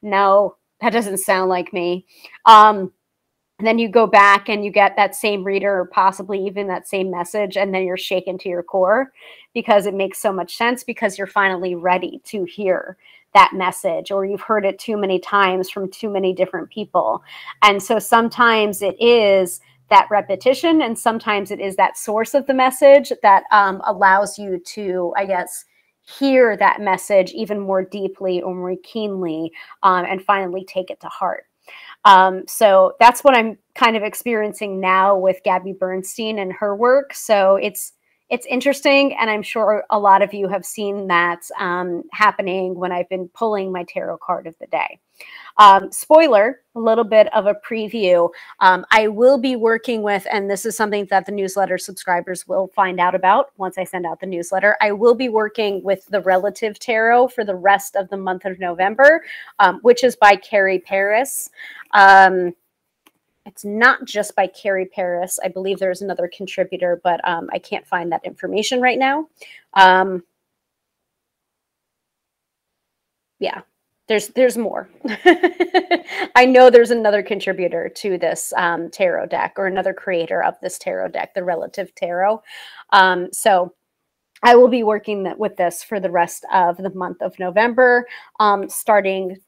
no, that doesn't sound like me. And then you go back and you get that same reader or possibly even that same message, and then you're shaken to your core because it makes so much sense, because you're finally ready to hear that message, or you've heard it too many times from too many different people. And so sometimes it is that repetition, and sometimes it is that source of the message that allows you to, I guess, hear that message even more deeply or more keenly and finally take it to heart. So that's what I'm kind of experiencing now with Gabby Bernstein and her work. So it's interesting, and I'm sure a lot of you have seen that happening when I've been pulling my tarot card of the day. Spoiler, a little bit of a preview. I will be working with, and this is something that the newsletter subscribers will find out about once I send out the newsletter, I will be working with the Relative Tarot for the rest of the month of November, which is by Carrie Paris. It's not just by Carrie Paris. I believe there's another contributor, but I can't find that information right now. Yeah. There's more. I know there's another contributor to this tarot deck, or another creator of this tarot deck, the Relative Tarot. So I will be working with this for the rest of the month of November, starting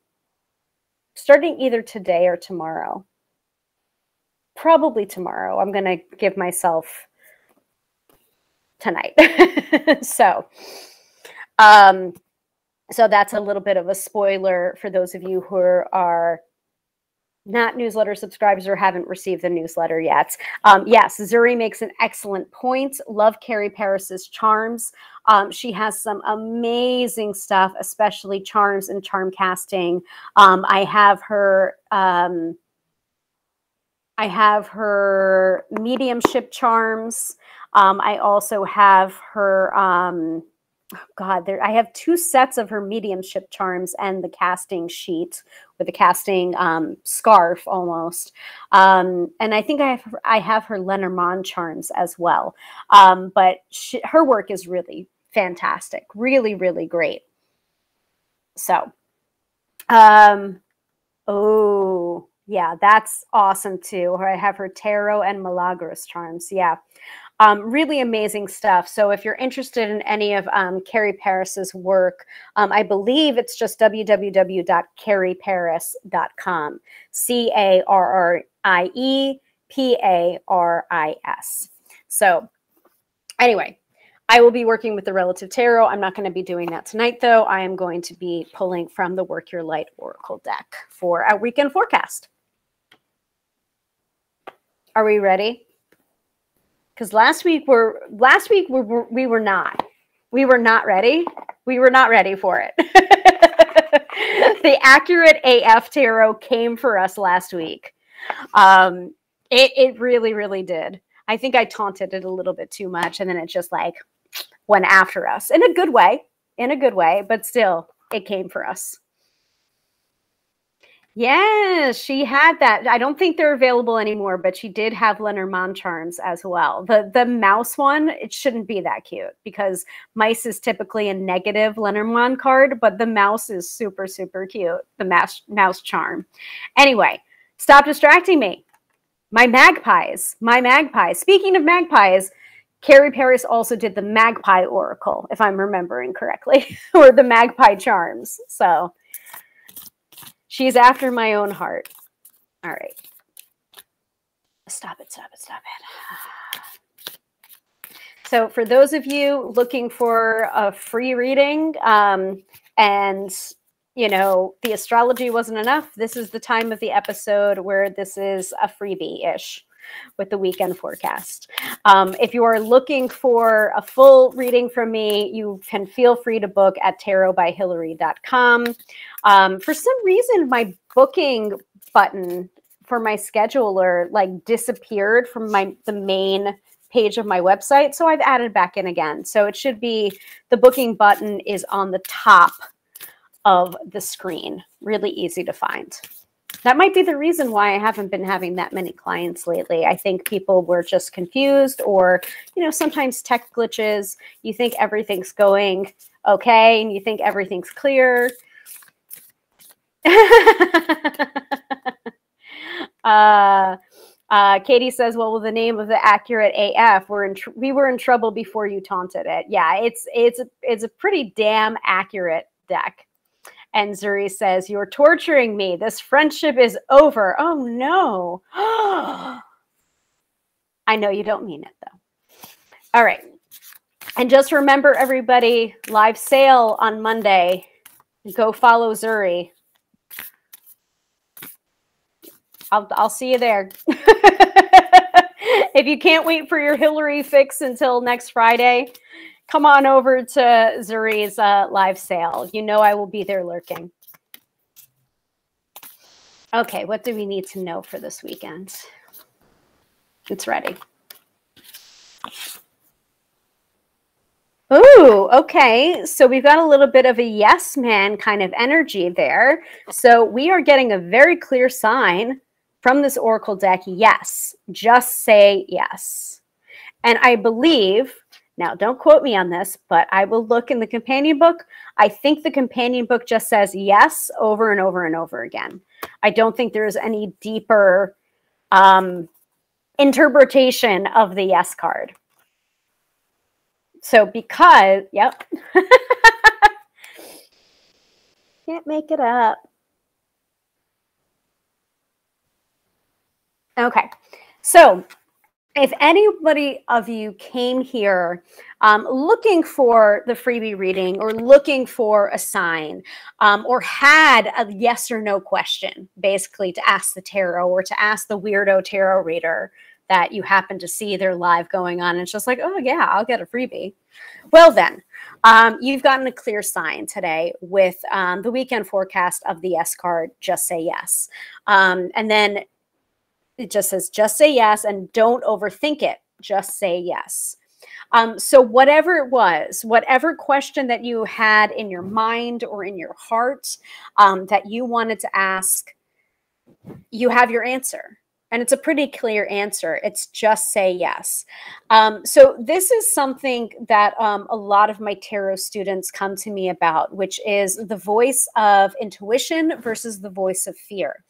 either today or tomorrow. Probably tomorrow. I'm going to give myself tonight. So that's a little bit of a spoiler for those of you who are not newsletter subscribers or haven't received the newsletter yet. Yes, Zuri makes an excellent point. Love Carrie Paris's charms. She has some amazing stuff, especially charms and charm casting. I have her mediumship charms. I also have her God, there, I have 2 sets of her mediumship charms and the casting sheet with the casting scarf almost. And I think I have her Lenormand charms as well. But her work is really fantastic, really, really great. So, oh, yeah, that's awesome too. I have her tarot and Milagros charms. Yeah. Really amazing stuff. So if you're interested in any of Carrie Paris's work, I believe it's just www.carrieparis.com. CarrieParis. So anyway, I will be working with the Relative Tarot. I'm not going to be doing that tonight, though. I am going to be pulling from the Work Your Light Oracle deck for a weekend forecast. Are we ready? Because last week we were not ready. We were not ready for it. The Accurate AF Tarot came for us last week. It really, really did. I think I taunted it a little bit too much, and then it just like went after us in a good way, but still it came for us. Yes, she had that. I don't think they're available anymore, but she did have Lenormand charms as well. The mouse one, it shouldn't be that cute because mice is typically a negative Lenormand card, but the mouse is super, super cute, the mouse charm. Anyway, stop distracting me. My magpies. Speaking of magpies, Carrie Paris also did the Magpie Oracle, if I'm remembering correctly, or the Magpie Charms. So she's after my own heart. All right. Stop it. So for those of you looking for a free reading and, you know, the astrology wasn't enough, this is the time of the episode where this is a freebie-ish with the weekend forecast. If you are looking for a full reading from me, you can feel free to book at tarotbyhilary.com. For some reason, my booking button for my scheduler like disappeared from the main page of my website. So I've added back in again. So it should be, the booking button is on the top of the screen. Really easy to find. That might be the reason why I haven't been having that many clients lately. I think people were just confused, or, you know, sometimes tech glitches. You think everything's going okay and you think everything's clear. Katie says, well, the name of the Accurate AF, we were in trouble before you taunted it. Yeah, it's a pretty damn accurate deck. And Zuri says, you're torturing me. This friendship is over. Oh, no. I know you don't mean it, though. All right. And just remember, everybody, live sale on Monday. Go follow Zuri. I'll see you there. If you can't wait for your Hilary fix until next Friday, come on over to Zuri's live sale. You know I will be there lurking. Okay, what do we need to know for this weekend? It's ready. Ooh, okay. So we've got a little bit of a yes man kind of energy there. So we are getting a very clear sign from this Oracle deck. Yes, just say yes. And I believe, now don't quote me on this, but I will look in the companion book. I think the companion book just says yes over and over and over again. I don't think there's any deeper interpretation of the yes card. So because, yep. Can't make it up. Okay, so if anybody of you came here looking for the freebie reading or looking for a sign or had a yes or no question, basically to ask the tarot or to ask the weirdo tarot reader that you happen to see their live going on, and it's just like, oh yeah, I'll get a freebie. Well then, you've gotten a clear sign today with the weekend forecast of the yes card, just say yes. And then it just says, just say yes and don't overthink it. Just say yes. So whatever it was, whatever question that you had in your mind or in your heart that you wanted to ask, you have your answer. And it's a pretty clear answer. It's just say yes. So this is something that a lot of my tarot students come to me about, which is the voice of intuition versus the voice of fear.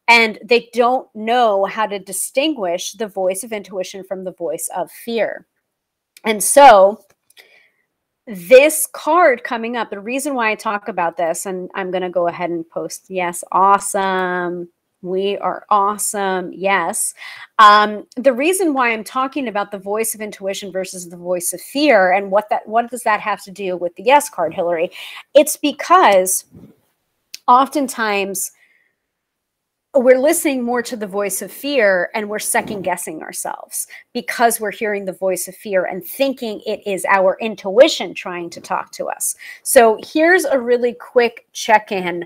And they don't know how to distinguish the voice of intuition from the voice of fear. And so this card coming up, the reason why I talk about this, and I'm going to go ahead and post, yes, awesome. We are awesome. Yes. The reason why I'm talking about the voice of intuition versus the voice of fear and what does that have to do with the yes card, Hilary? It's because oftentimes we're listening more to the voice of fear and we're second guessing ourselves because we're hearing the voice of fear and thinking it is our intuition trying to talk to us. So here's a really quick check-in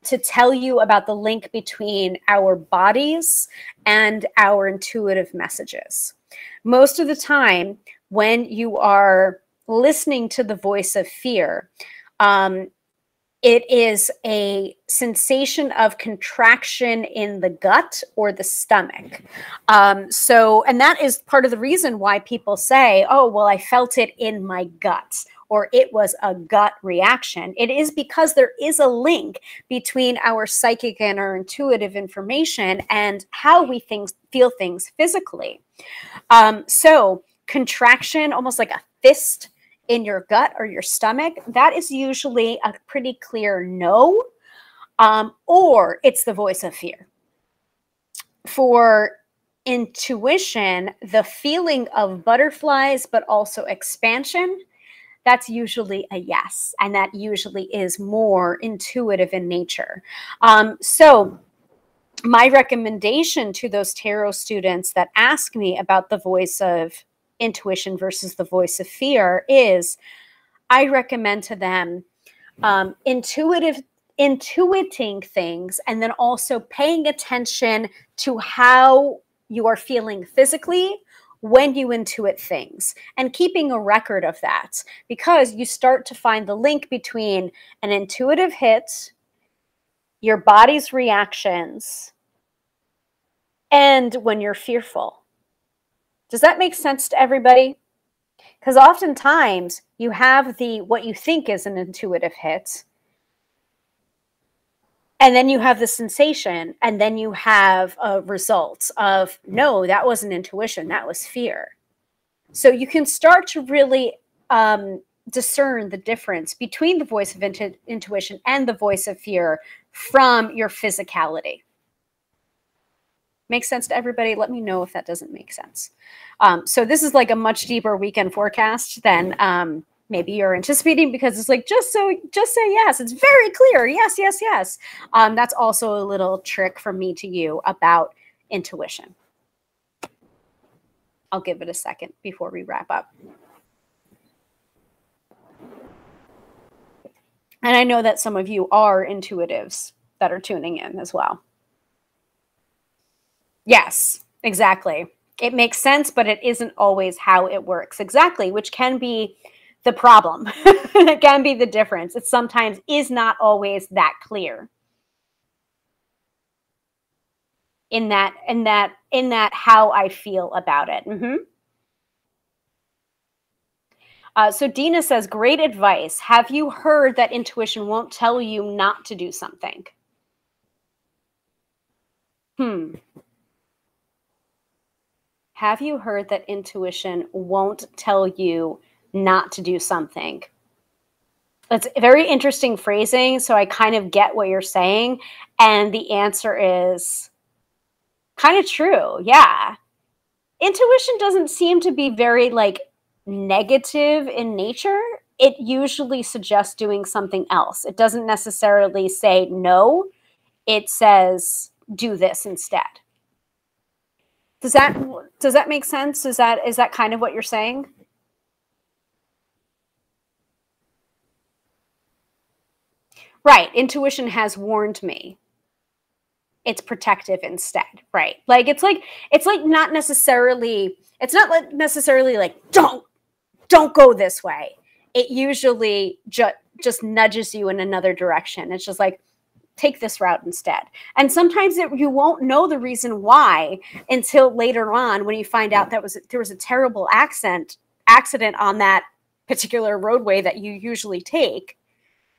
to tell you about the link between our bodies and our intuitive messages. Most of the time when you are listening to the voice of fear, it is a sensation of contraction in the gut or the stomach. And that is part of the reason why people say, oh, well, I felt it in my gut, or it was a gut reaction. It is because there is a link between our psychic and our intuitive information and how we feel things physically. So contraction, almost like a fist in your gut or your stomach, that is usually a pretty clear no, or it's the voice of fear. For intuition, the feeling of butterflies, but also expansion, that's usually a yes, and that usually is more intuitive in nature. So my recommendation to those tarot students that ask me about the voice of intuition versus the voice of fear is I recommend to them intuiting things and then also paying attention to how you are feeling physically when you intuit things and keeping a record of that, because you start to find the link between an intuitive hit, your body's reactions, and when you're fearful. Does that make sense to everybody? Because oftentimes you have what you think is an intuitive hit, and then you have the sensation, and then you have a result of, no, that wasn't intuition, that was fear. So you can start to really discern the difference between the voice of intuition and the voice of fear from your physicality. Makes sense to everybody? Let me know if that doesn't make sense. So this is like a much deeper weekend forecast than maybe you're anticipating, because it's like, just say yes. It's very clear. Yes, yes, yes. That's also a little trick from me to you about intuition. I'll give it a second before we wrap up. And I know that some of you are intuitives that are tuning in as well. Yes, exactly. It makes sense, but it isn't always how it works. Exactly, which can be the problem. It can be the difference. It sometimes is not always that clear. In that how I feel about it. So Dina says, great advice. Have you heard that intuition won't tell you not to do something? Have you heard that intuition won't tell you not to do something? That's very interesting phrasing. So I kind of get what you're saying. And the answer is kind of true. Yeah. Intuition doesn't seem to be very negative in nature. It usually suggests doing something else. It doesn't necessarily say no. It says do this instead. Does that make sense? Is that kind of what you're saying? Right. Intuition has warned me. it's protective instead, right? Like it's not necessarily, it's not necessarily like don't go this way. It usually just nudges you in another direction. It's just like, take this route instead. And sometimes you won't know the reason why until later on, when you find out that there was a terrible accident on that particular roadway that you usually take.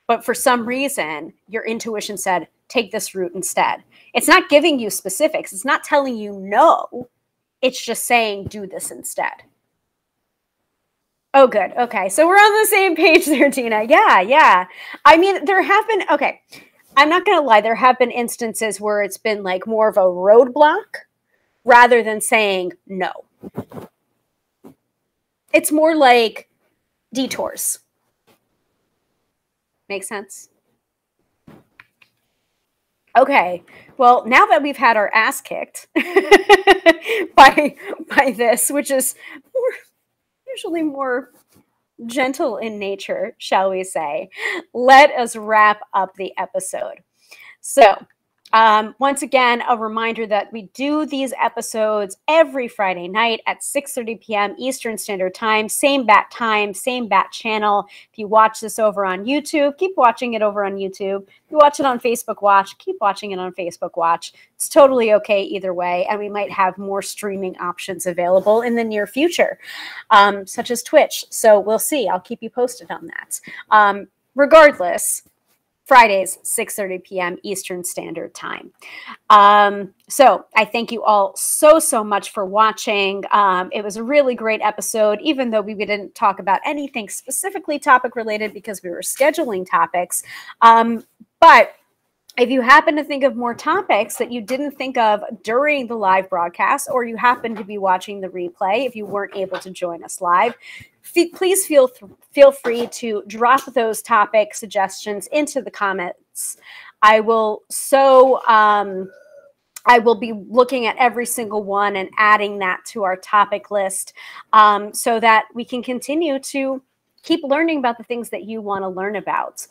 But for some reason, your intuition said, take this route instead. It's not giving you specifics. It's not telling you no. It's just saying, do this instead. Oh, good. Okay. So we're on the same page there, Tina. Yeah. I mean, there have been, okay, I'm not going to lie. There have been instances where it's been like more of a roadblock rather than saying no. It's more like detours. Make sense? Okay, well, now that we've had our ass kicked by this, which is usually more gentle in nature, shall we say, let us wrap up the episode. So, once again, a reminder that we do these episodes every Friday night at 6:30 p.m. Eastern Standard Time, same bat time, same bat channel. If you watch this over on YouTube, keep watching it over on YouTube. If you watch it on Facebook Watch, keep watching it on Facebook Watch. It's totally okay either way, and we might have more streaming options available in the near future, such as Twitch. So we'll see. I'll keep you posted on that. Regardless, Fridays, 6:30 p.m. Eastern Standard Time. So I thank you all so much for watching. It was a really great episode, even though we didn't talk about anything specifically topic related because we were scheduling topics. But if you happen to think of more topics that you didn't think of during the live broadcast, or you happen to be watching the replay, if you weren't able to join us live, please feel free to drop those topic suggestions into the comments. I will be looking at every single one and adding that to our topic list, so that we can continue to keep learning about the things that you want to learn about.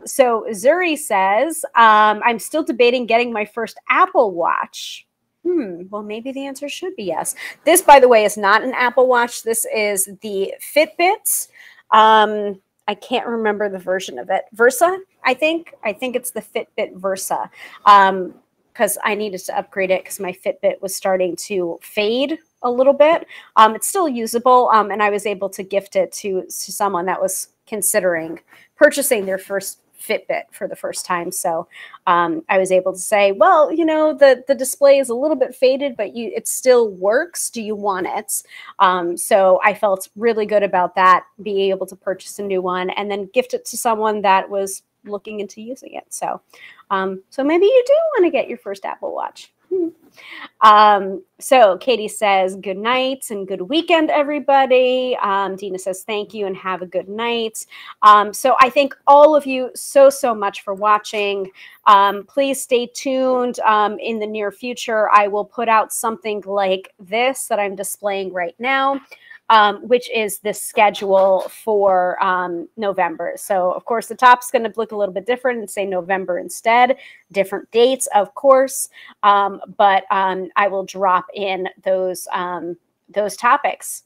So Zuri says, I'm still debating getting my first Apple Watch. Well, maybe the answer should be yes. This, by the way, is not an Apple Watch. This is the Fitbit. I can't remember the version of it. Versa, I think. I think it's the Fitbit Versa. Because I needed to upgrade it because my Fitbit was starting to fade a little bit. It's still usable, and I was able to gift it to someone that was considering purchasing their first Fitbit for the first time. So I was able to say, well, you know, the display is a little bit faded, but it still works. Do you want it? So I felt really good about that, being able to purchase a new one and then gift it to someone that was looking into using it. So maybe you do want to get your first Apple Watch. So Katie says, good night and good weekend, everybody. Dina says, thank you and have a good night. So I thank all of you so much for watching. Please stay tuned. In the near future, I will put out something like this that I'm displaying right now, which is the schedule for November. So, of course, the top's going to look a little bit different and say November instead. Different dates, of course, but I will drop in those topics.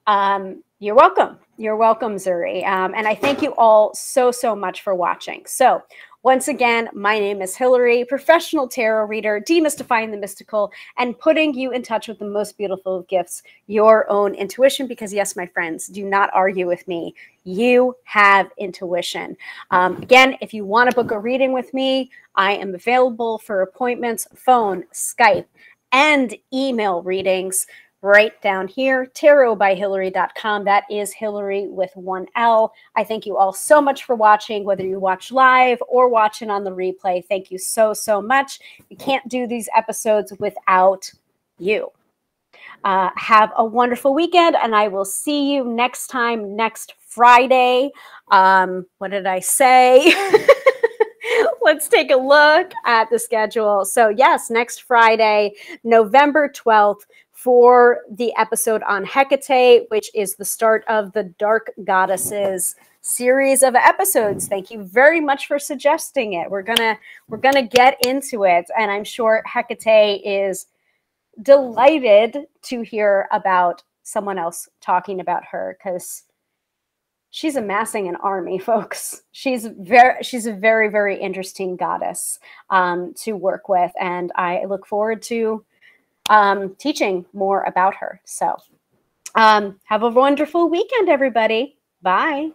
You're welcome. You're welcome, Zuri. And I thank you all so much for watching. So, once again, my name is Hilary, professional tarot reader, demystifying the mystical and putting you in touch with the most beautiful of gifts, your own intuition. Because yes, my friends, do not argue with me. You have intuition. Again, if you want to book a reading with me, I am available for appointments, phone, Skype, and email readings. Right down here, tarotbyhilary.com. That is Hilary with one L. I thank you all so much for watching, whether you watch live or watching on the replay. Thank you so much. We can't do these episodes without you. Have a wonderful weekend, and I will see you next time, next Friday. What did I say? Let's take a look at the schedule. So yes, next Friday, November 12th, for the episode on Hecate, which is the start of the Dark Goddesses series of episodes. Thank you very much for suggesting it. We're gonna get into it, and I'm sure Hecate is delighted to hear about someone else talking about her, because she's amassing an army, folks. She's a very, very interesting goddess to work with, and I look forward to teaching more about her. So have a wonderful weekend, everybody. Bye.